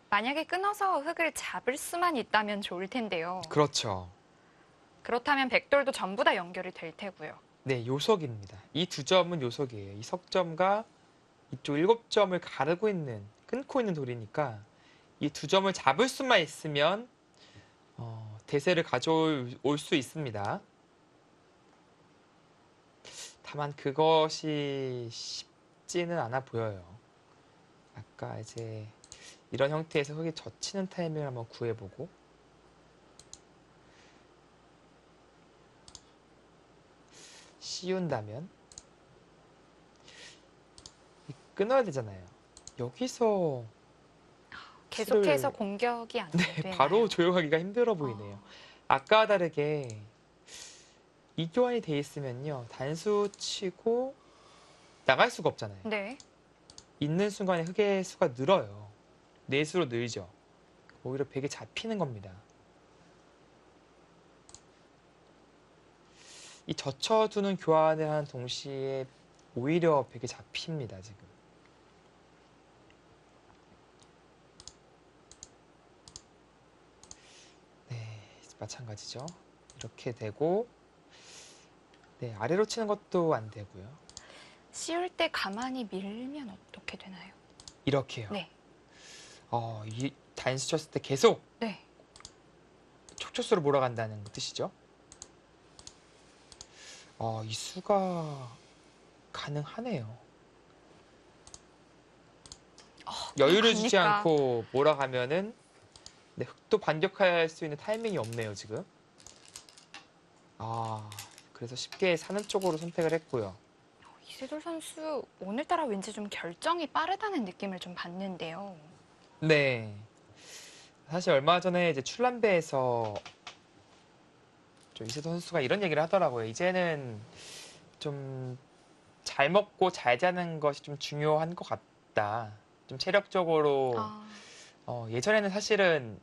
만약에 끊어서 흑을 잡을 수만 있다면 좋을 텐데요. 그렇죠. 그렇다면 백돌도 전부 다 연결이 될 테고요. 네, 요석입니다. 이 두 점은 요석이에요. 이 석점과 이쪽 7점을 가르고 있는, 끊고 있는 돌이니까 이 두 점을 잡을 수만 있으면 대세를 가져올 수 있습니다. 다만 그것이 쉽지는 않아 보여요. 아까 이제 이런 형태에서 흙이 젖히는 타이밍을 한번 구해보고 씌운다면 끊어야 되잖아요. 여기서 계속해서 수를- 공격이 안 네, 되나요? 바로 조용하기가 힘들어 보이네요. 아까와 다르게 이 교환이 돼 있으면요. 단수 치고 나갈 수가 없잖아요. 네. 있는 순간에 흙의 수가 늘어요. 내수로 늘죠. 오히려 벽에 잡히는 겁니다. 이 젖혀두는 교환을 하는 동시에 오히려 벽에 잡힙니다. 지금. 네, 마찬가지죠. 이렇게 되고 네, 아래로 치는 것도 안 되고요. 씌울 때 가만히 밀면 어떻게 되나요? 이렇게요. 네. 이 단수 쳤을 때 계속 네. 촉촉수로 몰아간다는 뜻이죠. 이 수가 가능하네요. 여유를 주지 가니까. 않고 몰아가면은 네, 흑도 반격할 수 있는 타이밍이 없네요, 지금. 그래서 쉽게 사는 쪽으로 선택을 했고요. 이세돌 선수 오늘따라 왠지 좀 결정이 빠르다는 느낌을 좀 받는데요. 네. 사실 얼마 전에 이제 출란배에서 좀 이세돌 선수가 이런 얘기를 하더라고요. 이제는 좀 잘 먹고 잘 자는 것이 좀 중요한 것 같다. 좀 체력적으로 예전에는 사실은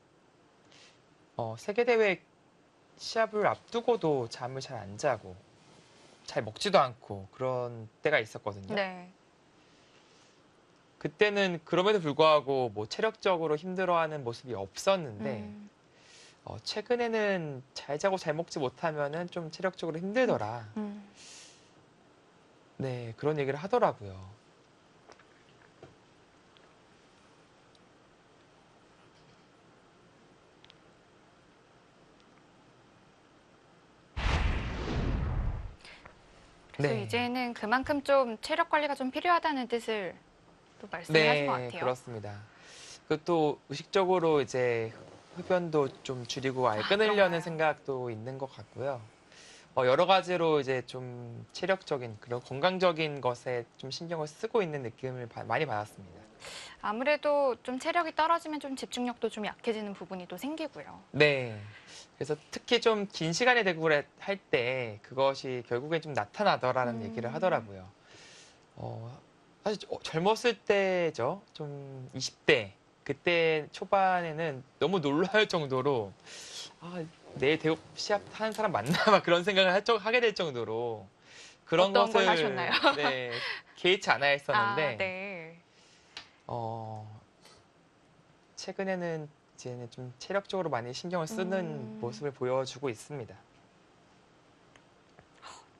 세계대회 시합을 앞두고도 잠을 잘 안 자고 잘 먹지도 않고 그런 때가 있었거든요. 네. 그때는 그럼에도 불구하고 뭐 체력적으로 힘들어하는 모습이 없었는데 음. 최근에는 잘 자고 잘 먹지 못하면은 좀 체력적으로 힘들더라. 음. 네, 그런 얘기를 하더라고요. 그래서 네. 이제는 그만큼 좀 체력 관리가 좀 필요하다는 뜻을 또 말씀을 하신 것 같아요. 그렇습니다. 그또 의식적으로 이제 흡연도 좀 줄이고 아예 끊으려는 그런가요? 생각도 있는 것 같고요. 여러 가지로 이제 좀 체력적인 그런 건강적인 것에 좀 신경을 쓰고 있는 느낌을 많이 받았습니다. 아무래도 좀 체력이 떨어지면 좀 집중력도 좀 약해지는 부분이 또 생기고요. 네. 그래서 특히 좀 긴 시간에 대구를 할 때 그것이 결국엔 좀 나타나더라는 얘기를 하더라고요. 사실 젊었을 때죠. 좀 20대 그때 초반에는 너무 놀랄 정도로 내일 대구 시합 하는 사람 맞나 막 그런 생각을 하게 될 정도로 그런 어떤 걸 것을 하셨나요? 네, 개의치 않아 했었는데 네. 최근에는 이제는 좀 체력적으로 많이 신경을 쓰는 모습을 보여주고 있습니다.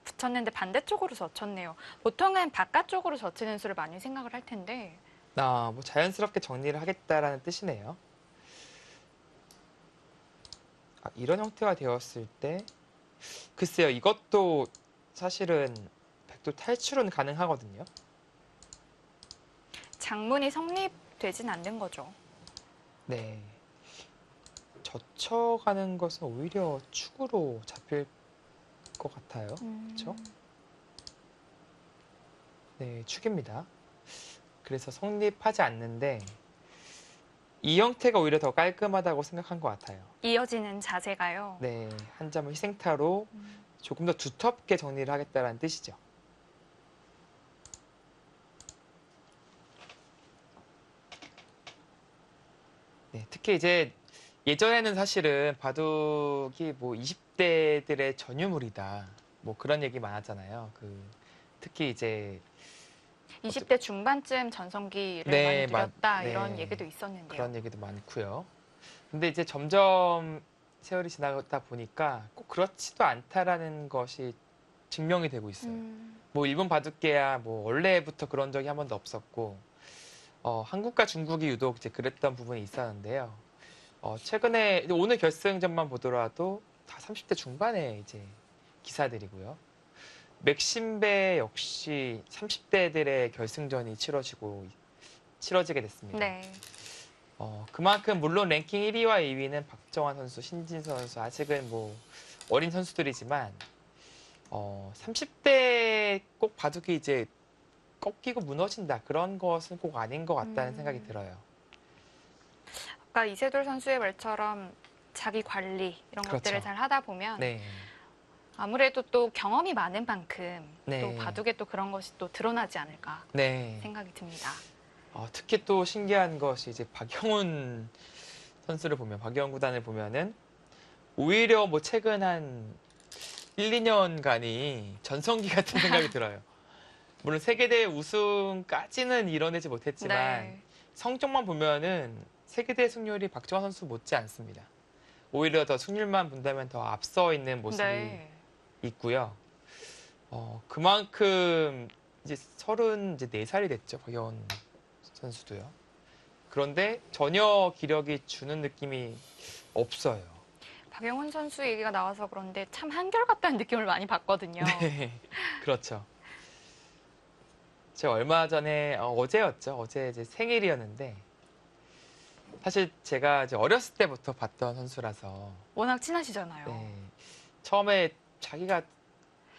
붙였는데 반대쪽으로 젖혔네요. 보통은 바깥쪽으로 젖히는 수를 많이 생각을 할 텐데. 뭐 자연스럽게 정리를 하겠다라는 뜻이네요. 이런 형태가 되었을 때 글쎄요, 이것도 사실은 백도 탈출은 가능하거든요. 장문이 성립되진 않는 거죠. 네. 젖혀가는 것은 오히려 축으로 잡힐 것 같아요. 그렇죠? 네, 축입니다. 그래서 성립하지 않는데 이 형태가 오히려 더 깔끔하다고 생각한 것 같아요. 이어지는 자세가요. 네, 한 점을 희생타로 조금 더 두텁게 정리를 하겠다는 뜻이죠. 네, 특히 이제 예전에는 사실은 바둑이 뭐 20대들의 전유물이다. 뭐 그런 얘기 많았잖아요. 특히 이제 20대 중반쯤 전성기를 네, 많이 누렸다 네. 이런 얘기도 있었는데요. 그런 얘기도 많고요. 근데 이제 점점 세월이 지나다 보니까 꼭 그렇지도 않다라는 것이 증명이 되고 있어요. 뭐 일본 바둑계야 뭐 원래부터 그런 적이 한 번도 없었고 한국과 중국이 유독 이제 그랬던 부분이 있었는데요. 최근에 오늘 결승전만 보더라도 다 30대 중반의 이제 기사들이고요. 맥심배 역시 30대들의 결승전이 치러지게 됐습니다. 네. 그만큼 물론 랭킹 1위와 2위는 박정환 선수, 신진서 선수 아직은 뭐 어린 선수들이지만 30대 꼭 바둑이 이제 꺾이고 무너진다 그런 것은 꼭 아닌 것 같다는 생각이 들어요. 아까 이세돌 선수의 말처럼 자기 관리 이런 그렇죠. 것들을 잘 하다 보면 네. 아무래도 또 경험이 많은 만큼 네. 또 바둑에 또 그런 것이 또 드러나지 않을까 네. 생각이 듭니다. 특히 또 신기한 것이 이제 박영훈 선수를 보면, 박영훈 구단을 보면은 오히려 뭐 최근 한 1, 2년간이 전성기 같은 생각이 들어요. 물론 세계대회 우승까지는 이뤄내지 못했지만 네. 성적만 보면은 세계대회 승률이 박정환 선수 못지 않습니다. 오히려 더 승률만 본다면 더 앞서 있는 모습이 네. 있고요. 그만큼 이제 34살이 됐죠, 박영훈 선수도요. 그런데 전혀 기력이 주는 느낌이 없어요. 박영훈 선수 얘기가 나와서 그런데 참 한결같다는 느낌을 많이 받거든요. 네, 그렇죠. 제가 얼마 전에 어제였죠. 어제 이제 생일이었는데 사실 제가 이제 어렸을 때부터 봤던 선수라서 워낙 친하시잖아요. 네, 처음에 자기가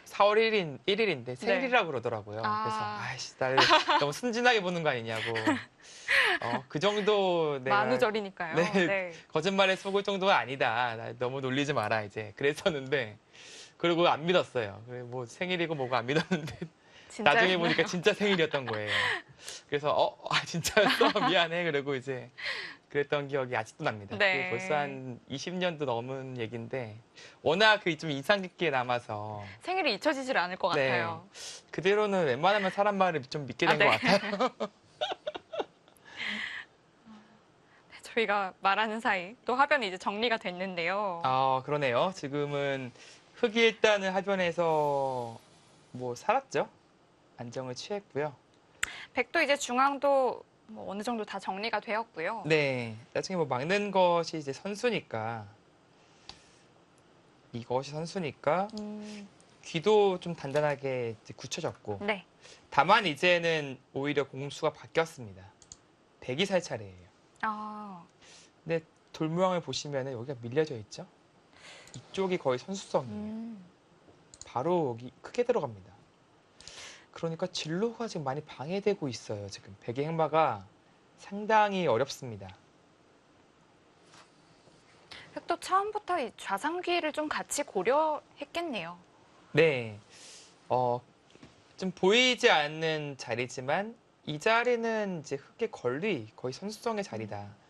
4월 1일인데 생일이라고 그러더라고요. 아. 그래서 아이씨 나를 너무 순진하게 보는 거 아니냐고. 그 정도 내가 만우절이니까요. 네. 네. 거짓말에 속을 정도가 아니다. 나 너무 놀리지 마라 이제. 그랬었는데 그리고 안 믿었어요. 그래, 뭐 생일이고 뭐고 안 믿었는데 나중에 진짜였나요? 보니까 진짜 생일이었던 거예요. 그래서 진짜였어 미안해. 그리고 이제 그랬던 기억이 아직도 납니다. 네. 그게 벌써 한 20년도 넘은 얘기인데 워낙 좀 인상 깊게 남아서 생일이 잊혀지질 않을 것 네. 같아요. 그대로는 웬만하면 사람 말을 좀 믿게 된 것 네. 같아요. 저희가 말하는 사이 또 화변이 이제 정리가 됐는데요. 그러네요. 지금은 흑이 일단은 하변에서 뭐 살았죠. 안정을 취했고요. 백도 이제 중앙도 뭐 어느 정도 다 정리가 되었고요. 네. 나중에 뭐 막는 것이 이제 선수니까 이것이 선수니까 귀도 좀 단단하게 이제 굳혀졌고 네. 다만 이제는 오히려 공수가 바뀌었습니다. 백이 살 차례예요. 근데 돌무왕을 보시면 여기가 밀려져 있죠. 이쪽이 거의 선수성이에요. 바로 여기 크게 들어갑니다. 그러니까 진로가 지금 많이 방해되고 있어요. 지금 백의 행마가 상당히 어렵습니다. 백도 처음부터 이 좌상귀를 좀 같이 고려했겠네요. 네. 좀 보이지 않는 자리지만 이 자리는 이제 흑의 권리, 거의 선수성의 자리다.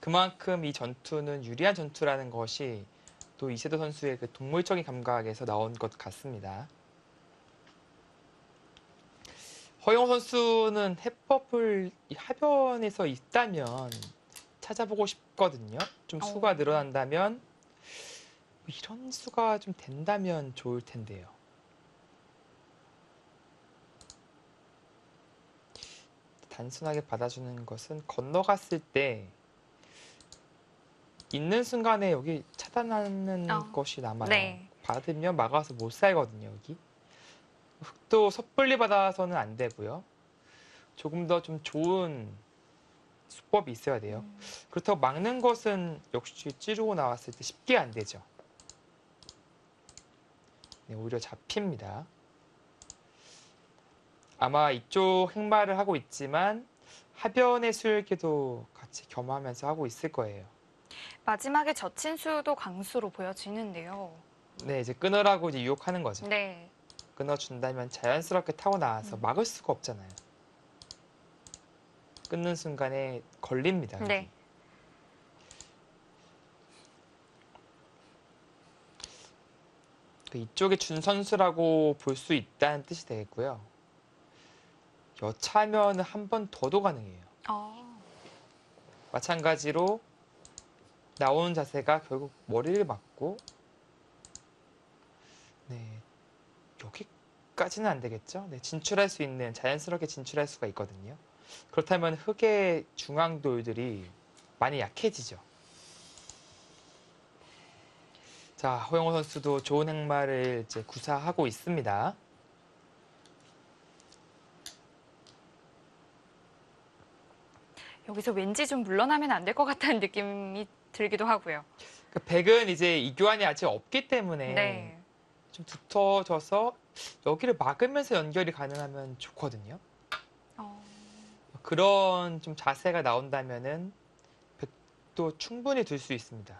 그만큼 이 전투는 유리한 전투라는 것이 또 이세도 선수의 그 동물적인 감각에서 나온 것 같습니다. 허영호 선수는 해법을 이 하변에서 있다면 찾아보고 싶거든요. 좀 수가 늘어난다면 이런 수가 좀 된다면 좋을 텐데요. 단순하게 받아주는 것은 건너갔을 때 있는 순간에 여기 차단하는 것이 남아요. 네. 받으면 막아서 못 살거든요, 여기. 흑도 섣불리 받아서는 안 되고요. 조금 더 좀 좋은 수법이 있어야 돼요. 그렇다고 막는 것은 역시 찌르고 나왔을 때 쉽게 안 되죠. 네, 오히려 잡힙니다. 아마 이쪽 행마를 하고 있지만 하변의 수일기도 같이 겸하면서 하고 있을 거예요. 마지막에 젖힌 수도 강수로 보여지는데요. 네, 이제 끊으라고 이제 유혹하는 거죠. 네. 끊어준다면 자연스럽게 타고 나와서 막을 수가 없잖아요. 끊는 순간에 걸립니다. 여기. 네. 이쪽에 준 선수라고 볼 수 있다는 뜻이 되겠고요. 여차하면 한 번 더도 가능해요. 마찬가지로 나오는 자세가 결국 머리를 맞고 네, 여기까지는 안 되겠죠. 네, 진출할 수 있는 자연스럽게 진출할 수가 있거든요. 그렇다면 흑의 중앙돌들이 많이 약해지죠. 자, 허영호 선수도 좋은 행마를 이제 구사하고 있습니다. 여기서 왠지 좀 물러나면 안 될 것 같다는 느낌이 들기도 하고요. 그러니까 백은 이제 이교환이 아직 없기 때문에 네. 좀 붙어져서 여기를 막으면서 연결이 가능하면 좋거든요. 어, 그런 좀 자세가 나온다면은 백도 충분히 들 수 있습니다.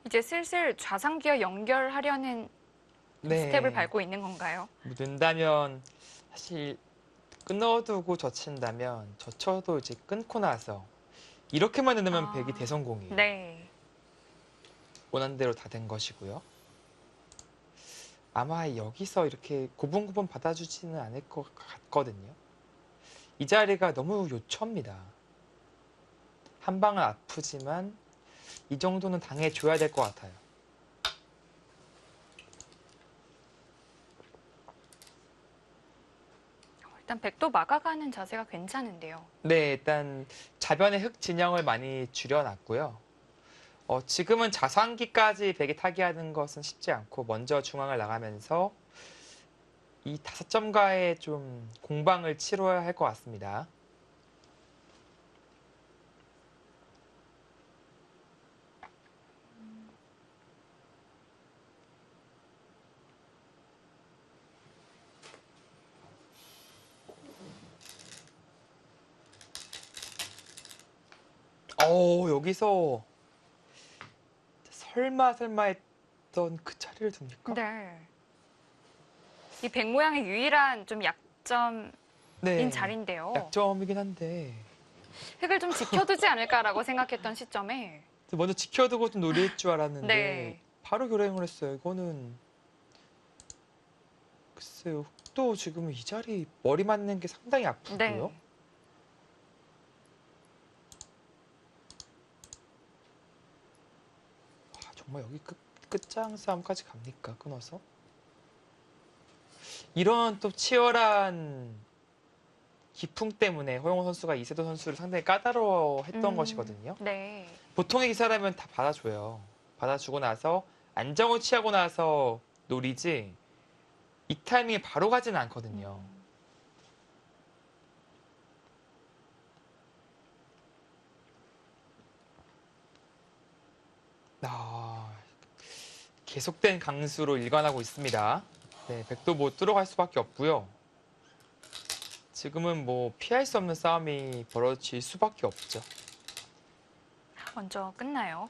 이제 슬슬 좌상기어 연결하려는 스텝을 밟고 있는 건가요? 뭐 는다면 사실 끊어두고 젖힌다면 젖혀도 이제 끊고 나서 이렇게만 넣으면 백이 대성공이에요. 네. 원하는 대로 다 된 것이고요. 아마 여기서 이렇게 고분고분 받아주지는 않을 것 같거든요. 이 자리가 너무 요초입니다. 한 방은 아프지만 이 정도는 당해줘야 될 것 같아요. 일단 백도 막아가는 자세가 괜찮은데요. 네, 일단 자변의 흙 진영을 많이 줄여놨고요. 지금은 자상기까지 백이 타기하는 것은 쉽지 않고 먼저 중앙을 나가면서 이 5점과의 좀 공방을 치러야 할 것 같습니다. 여기서 설마 했던 그 자리를 둡니까? 네. 이 백 모양의 유일한 좀 약점인 네, 자리인데요. 약점이긴 한데 흙을 좀 지켜두지 않을까라고 생각했던 시점에 먼저 지켜두고 좀 노릴 줄 알았는데 네. 바로 교량을 했어요. 이거는 글쎄요. 흙도 지금 이 자리 머리 맞는 게 상당히 아프고요. 네. 정말 여기 끝장 싸움까지 갑니까? 끊어서? 이런 또 치열한 기풍 때문에 허용호 선수가 이세돌 선수를 상당히 까다로워했던 것이거든요. 네. 보통의 기사라면 다 받아줘요. 받아주고 나서 안정을 취하고 나서 노리지 이 타이밍에 바로 가지는 않거든요. 계속된 강수로 일관하고 있습니다. 네, 백도 못 들어갈 수밖에 없고요. 지금은 뭐 피할 수 없는 싸움이 벌어질 수밖에 없죠. 먼저 끝나요.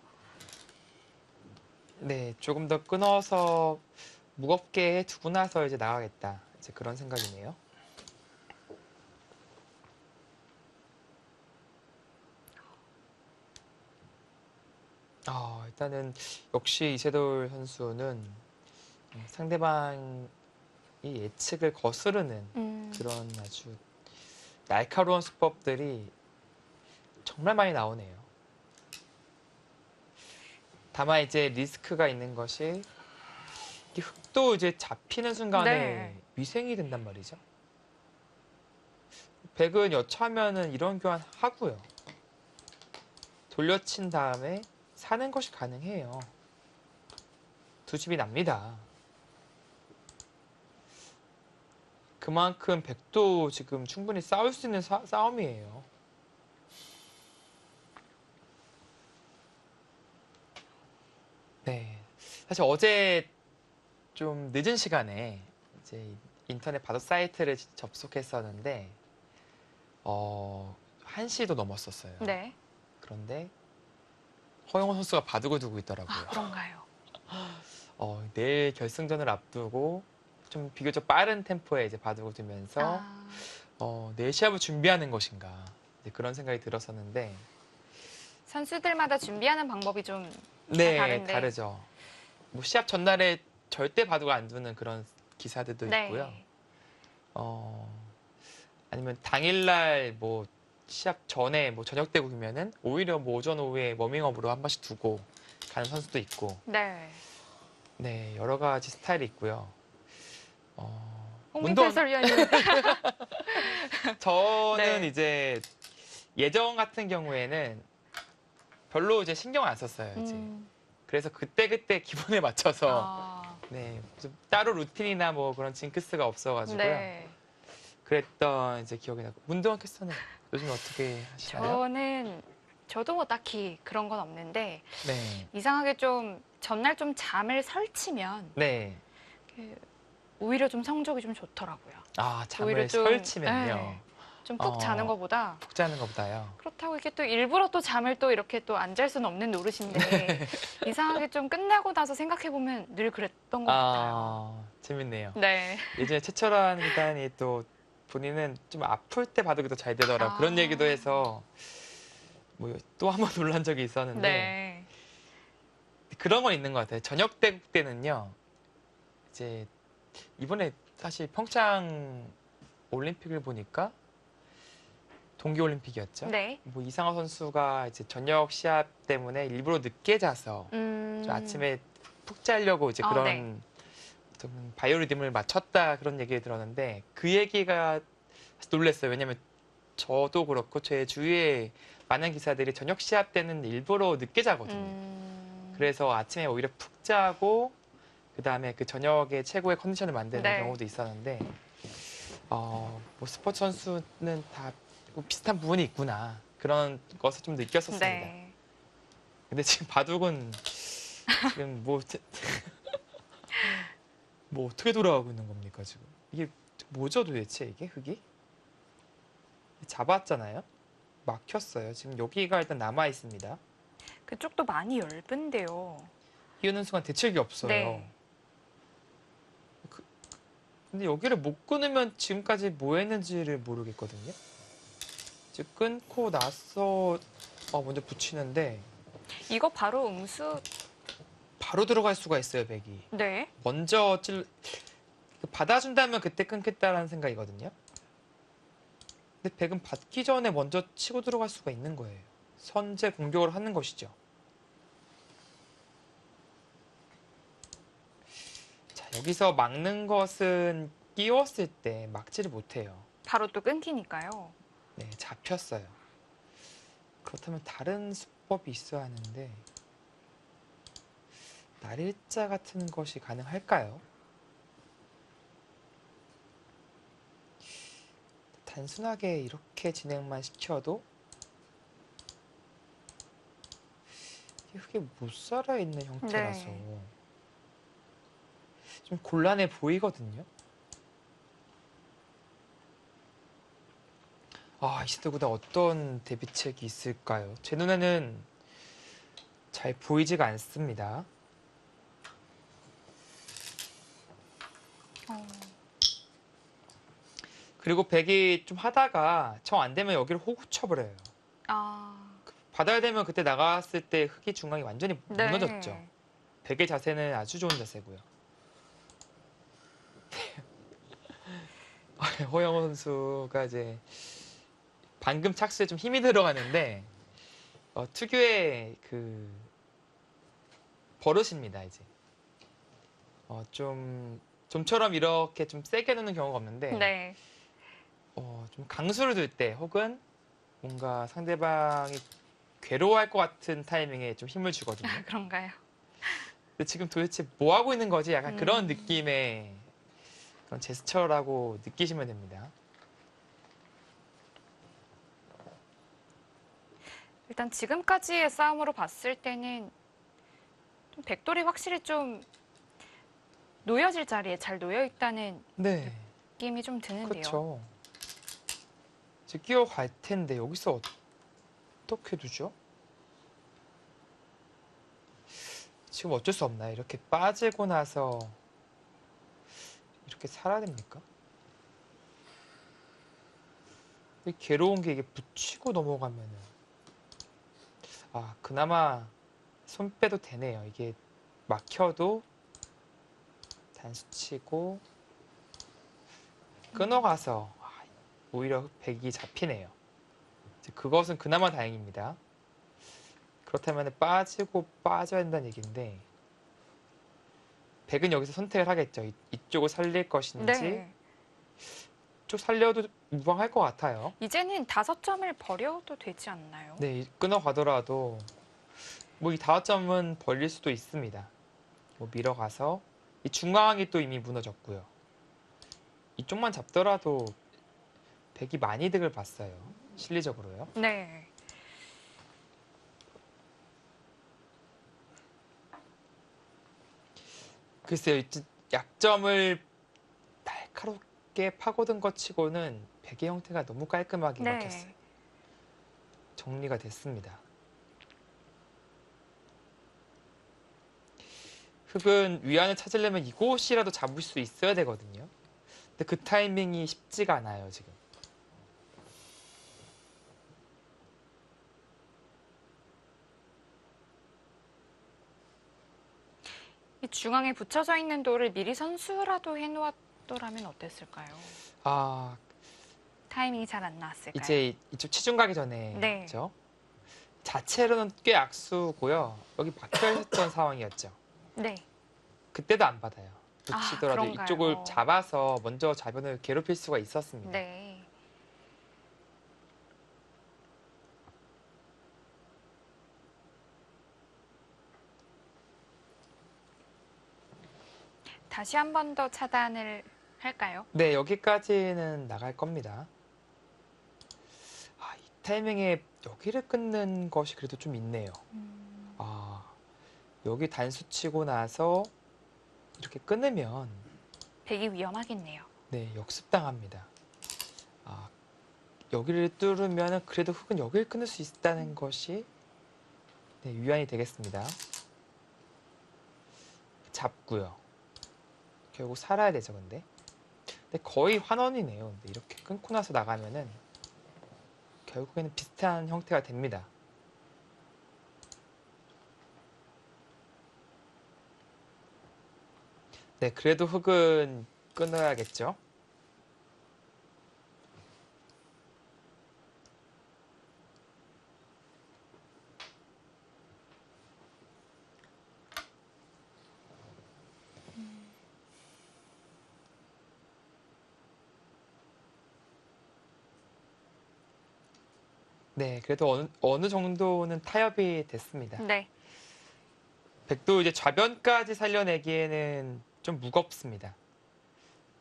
네, 조금 더 끊어서 무겁게 두고 나서 이제 나가겠다. 이제 그런 생각이네요. 일단은 역시 이세돌 선수는 상대방이 예측을 거스르는 그런 아주 날카로운 수법들이 정말 많이 나오네요. 다만 이제 리스크가 있는 것이 이 흙도 이제 잡히는 순간에 네. 위생이 된단 말이죠. 백은 여차하면은 이런 교환 하고요. 돌려친 다음에 사는 것이 가능해요. 두 집이 납니다. 그만큼 백도 지금 충분히 싸울 수 있는 싸움이에요. 네. 사실 어제 좀 늦은 시간에 이제 인터넷 바둑 사이트를 접속했었는데 1시도 넘었었어요. 네. 그런데 허용호 선수가 바둑을 두고 있더라고요. 그런가요? 내일 결승전을 앞두고 좀 비교적 빠른 템포에 이제 바둑을 두면서 내일 시합을 준비하는 것인가 이제 그런 생각이 들었었는데 선수들마다 준비하는 방법이 좀 네, 다른데. 다르죠. 뭐 시합 전날에 절대 바둑을 안 두는 그런 기사들도 네. 있고요. 아니면 당일날 뭐 시합 전에 뭐 저녁 때 보면은 오히려 뭐 오전 오후에 워밍업으로 한 번씩 두고 가는 선수도 있고. 네. 네, 여러 가지 스타일이 있고요. 홍민태 해설위원님. 저는 네. 이제 예전 같은 경우에는 별로 이제 신경 안 썼어요. 이제 그래서 그때 기분에 맞춰서 아, 네, 좀 따로 루틴이나 뭐 그런 징크스가 없어가지고요. 네. 그랬던 이제 기억이 나고. 문동환 캐스터는 요즘 어떻게 하시나요? 저도 뭐 딱히 그런 건 없는데 네, 이상하게 좀 전날 좀 잠을 설치면 네. 오히려 좀 성적이 좀 좋더라고요. 아, 오히려 잠을 좀, 설치면요. 네. 좀 푹 자는 어. 것보다 푹 자는 것보다요. 그렇다고 이렇게 또 일부러 또 잠을 또 이렇게 또 안 잘 수는 없는 노릇인데 네. 이상하게 좀 끝나고 나서 생각해 보면 늘 그랬던 것 같아요. 재밌네요. 네. 예전에 최철환 구단이 또 본인은 좀 아플 때 바둑이 더 잘 되더라 아. 그런 얘기도 해서 뭐 또 한 번 놀란 적이 있었는데 네. 그런 건 있는 것 같아요. 저녁 대국 때는요. 이제 이번에 사실 평창 올림픽을 보니까 동계올림픽이었죠. 네. 뭐 이상호 선수가 이제 저녁 시합 때문에 일부러 늦게 자서 좀 아침에 푹 자려고 이제 그런 네. 좀 바이오리듬을 맞췄다 그런 얘기 들었는데 그 얘기가 놀랐어요. 왜냐면 저도 그렇고 제 주위에 많은 기사들이 저녁 시합 때는 일부러 늦게 자거든요. 그래서 아침에 오히려 푹 자고 그 다음에 그 저녁에 최고의 컨디션을 만드는 네. 경우도 있었는데 뭐 스포츠 선수는 다 비슷한 부분이 있구나 그런 것을 좀 느꼈었습니다. 네. 근데 지금 바둑은 지금 뭐 뭐 어떻게 돌아가고 있는 겁니까 지금? 이게 뭐죠 도대체 이게 흙이? 잡았잖아요. 막혔어요. 지금 여기가 일단 남아 있습니다. 그쪽도 많이 얇은데요. 끼우는 순간 대책이 없어요. 네. 근데 여기를 못 끊으면 지금까지 뭐 했는지를 모르겠거든요. 이제 끊고 나서 먼저 붙이는데 이거 바로 응수. 바로 들어갈 수가 있어요, 백이. 네. 먼저 받아준다면 그때 끊겠다라는 생각이거든요. 근데 백은 받기 전에 먼저 치고 들어갈 수가 있는 거예요. 선제 공격을 하는 것이죠. 자, 여기서 막는 것은 끼웠을 때 막지를 못해요. 바로 또 끊기니까요. 네, 잡혔어요. 그렇다면 다른 수법이 있어야 하는데 날일자 같은 것이 가능할까요? 단순하게 이렇게 진행만 시켜도 이게 흙에 못 살아있는 형태라서 네. 좀 곤란해 보이거든요. 이시드구단 어떤 대비책이 있을까요? 제 눈에는 잘 보이지가 않습니다. 그리고 백이 좀 하다가 정 안 되면 여기를 호구 쳐버려요. 아. 받아야 되면 그때 나갔을 때 흙이 중앙이 완전히 네. 무너졌죠. 백의 자세는 아주 좋은 자세고요. 허영호 선수가 이제 방금 착수에 좀 힘이 들어가는데 특유의 그 버릇입니다. 이제 좀처럼 이렇게 좀 세게 넣는 경우가 없는데 네. 좀 강수를 둘 때 혹은 뭔가 상대방이 괴로워할 것 같은 타이밍에 좀 힘을 주거든요. 그런가요? 근데 지금 도대체 뭐 하고 있는 거지? 약간 그런 느낌의 그런 제스처라고 느끼시면 됩니다. 일단 지금까지의 싸움으로 봤을 때는 좀 백돌이 확실히 좀 놓여질 자리에 잘 놓여 있다는 네, 느낌이 좀 드는데요. 그렇죠. 이제 끼어갈 텐데 여기서 어떻게 두죠? 지금 어쩔 수 없나요? 이렇게 빠지고 나서 이렇게 살아야 됩니까? 괴로운 게 이게 붙이고 넘어가면은 그나마 손 빼도 되네요. 이게 막혀도 단수 치고 끊어가서 오히려 백이 잡히네요. 이제 그것은 그나마 다행입니다. 그렇다면 빠지고 빠져야 된다는 얘기인데 백은 여기서 선택을 하겠죠. 이쪽을 살릴 것인지 네. 이쪽 살려도 무방할 것 같아요. 이제는 5점을 버려도 되지 않나요? 네, 끊어가더라도 뭐 이 5점은 벌릴 수도 있습니다. 뭐 밀어가서 이 중앙이 또 이미 무너졌고요. 이쪽만 잡더라도 백이 많이 득을 봤어요. 실리적으로요. 네. 글쎄요, 약점을 날카롭게 파고든 것 치고는 백의 형태가 너무 깔끔하게 네. 막혔어요. 정리가 됐습니다. 흑은 위안을 찾으려면 이곳이라도 잡을 수 있어야 되거든요. 근데 그 타이밍이 쉽지가 않아요, 지금. 이 중앙에 붙여져 있는 돌을 미리 선수라도 해놓았더라면 어땠을까요? 아, 타이밍이 잘 안 나왔을까요? 이제 이쪽 치중 가기 전에 네. 그죠? 자체로는 꽤 악수고요. 여기 박혀 있었던 상황이었죠. 네. 그때도 안 받아요. 아, 붙이더라도 그런가요? 이쪽을 잡아서 먼저 좌변을 괴롭힐 수가 있었습니다. 네. 다시 한 번 더 차단을 할까요? 네, 여기까지는 나갈 겁니다. 아, 이 타이밍에 여기를 끊는 것이 그래도 좀 있네요. 아, 여기 단수 치고 나서 이렇게 끊으면 백이 위험하겠네요. 네, 역습당합니다. 아, 여기를 뚫으면 그래도 흑은 여기를 끊을 수 있다는 것이 네, 위안이 되겠습니다. 잡고요. 결국 살아야 되죠, 근데. 근데 거의 환원이네요. 근데 이렇게 끊고 나서 나가면은 결국에는 비슷한 형태가 됩니다. 네, 그래도 흑은 끊어야겠죠. 네, 그래도 어느 정도는 타협이 됐습니다. 네. 백도 이제 좌변까지 살려내기에는 좀 무겁습니다.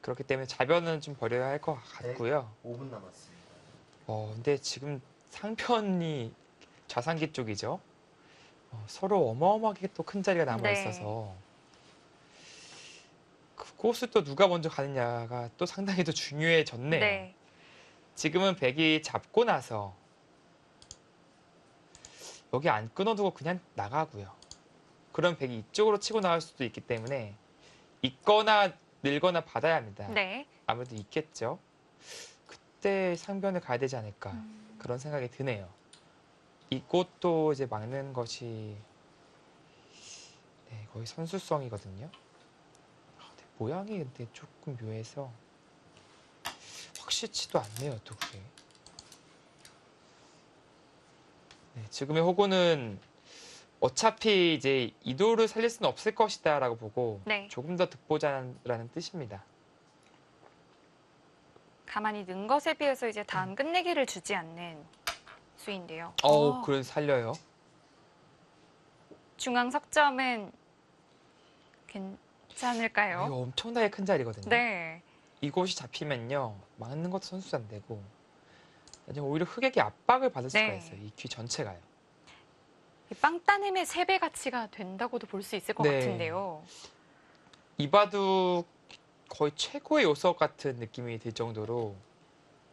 그렇기 때문에 좌변은 좀 버려야 할 것 같고요. 5분 남았습니다. 근데 지금 상편이 좌상기 쪽이죠. 서로 어마어마하게 또 큰 자리가 남아 네. 있어서 그곳을 또 누가 먼저 가느냐가 또 상당히 또 중요해졌네요. 네. 지금은 백이 잡고 나서 여기 안 끊어두고 그냥 나가고요. 그럼 백이 이쪽으로 치고 나갈 수도 있기 때문에 있거나 늘거나 받아야 합니다. 네. 아무래도 있겠죠. 그때 상변을 가야 되지 않을까 그런 생각이 드네요. 이곳도 이제 막는 것이 네, 거의 선수성이거든요. 근데 모양이 근데 조금 묘해서 확실치도 않네요, 또 그게. 네, 지금의 호구는 어차피 이제 이도를 살릴 수는 없을 것이다라고 보고 네. 조금 더 득보자라는 뜻입니다. 가만히 는 것에 비해서 이제 다음 끝내기를 주지 않는 수인데요. 그래 살려요. 중앙 석점은 괜찮을까요? 이거 엄청나게 큰 자리거든요. 네. 이곳이 잡히면요 막는 것도 선수 안 되고 오히려 흑에게 압박을 받을 수가 네. 있어요. 이 귀 전체가요. 이 빵따님의 3배 가치가 된다고도 볼 수 있을 것 네. 같은데요. 이바둑 거의 최고의 요소 같은 느낌이 들 정도로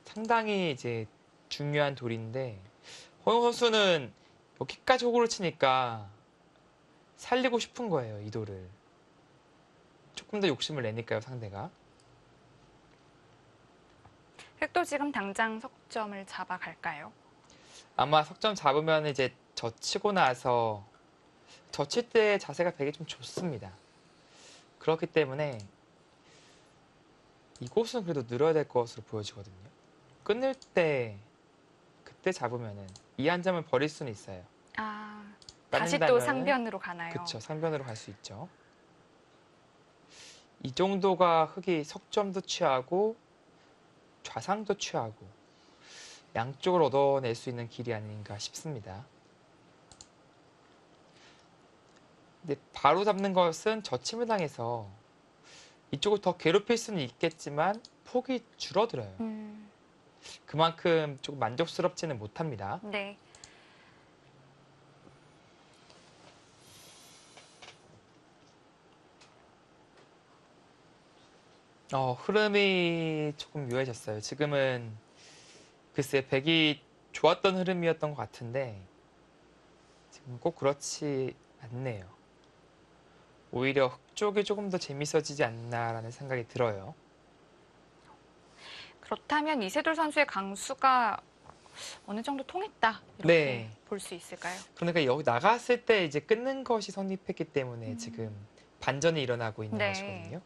상당히 이제 중요한 돌인데 허용 선수는 여기까지 호구를 치니까 살리고 싶은 거예요, 이 돌을. 조금 더 욕심을 내니까요, 상대가. 획도 지금 당장 석점을 잡아갈까요? 아마 석점 잡으면 이제 젖히고 나서 젖힐 때 자세가 되게 좀 좋습니다. 그렇기 때문에 이곳은 그래도 늘어야 될 것으로 보여지거든요. 끊을 때 그때 잡으면은 이 한 점을 버릴 수는 있어요. 아, 다시 또 상변으로 가나요? 그렇죠. 상변으로 갈 수 있죠. 이 정도가 흑이 석점도 취하고 좌상도 취하고 양쪽을 얻어낼 수 있는 길이 아닌가 싶습니다. 바로 잡는 것은 저침을 당해서 이쪽을 더 괴롭힐 수는 있겠지만 폭이 줄어들어요. 그만큼 조금 만족스럽지는 못합니다. 네. 흐름이 조금 묘해졌어요. 지금은 글쎄 백이 좋았던 흐름이었던 것 같은데 지금 꼭 그렇지 않네요. 오히려 흑 쪽이 조금 더 재밌어지지 않나라는 생각이 들어요. 그렇다면 이세돌 선수의 강수가 어느 정도 통했다 이렇게 네. 볼 수 있을까요? 그러니까 여기 나갔을 때 이제 끊는 것이 성립했기 때문에 지금 반전이 일어나고 있는 네. 것이거든요.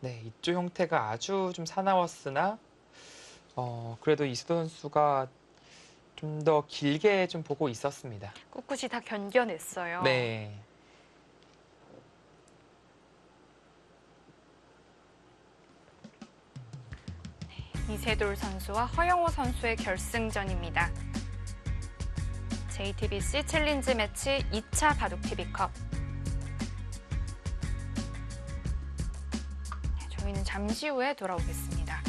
네, 이쪽 형태가 아주 좀 사나웠으나 그래도 이세돌 선수가 좀 더 길게 좀 보고 있었습니다. 꿋꿋이 다 견뎌냈어요. 네. 이세돌 선수와 허영호 선수의 결승전입니다. JTBC 챌린지 매치 2차 바둑TV컵. 저희는 잠시 후에 돌아오겠습니다.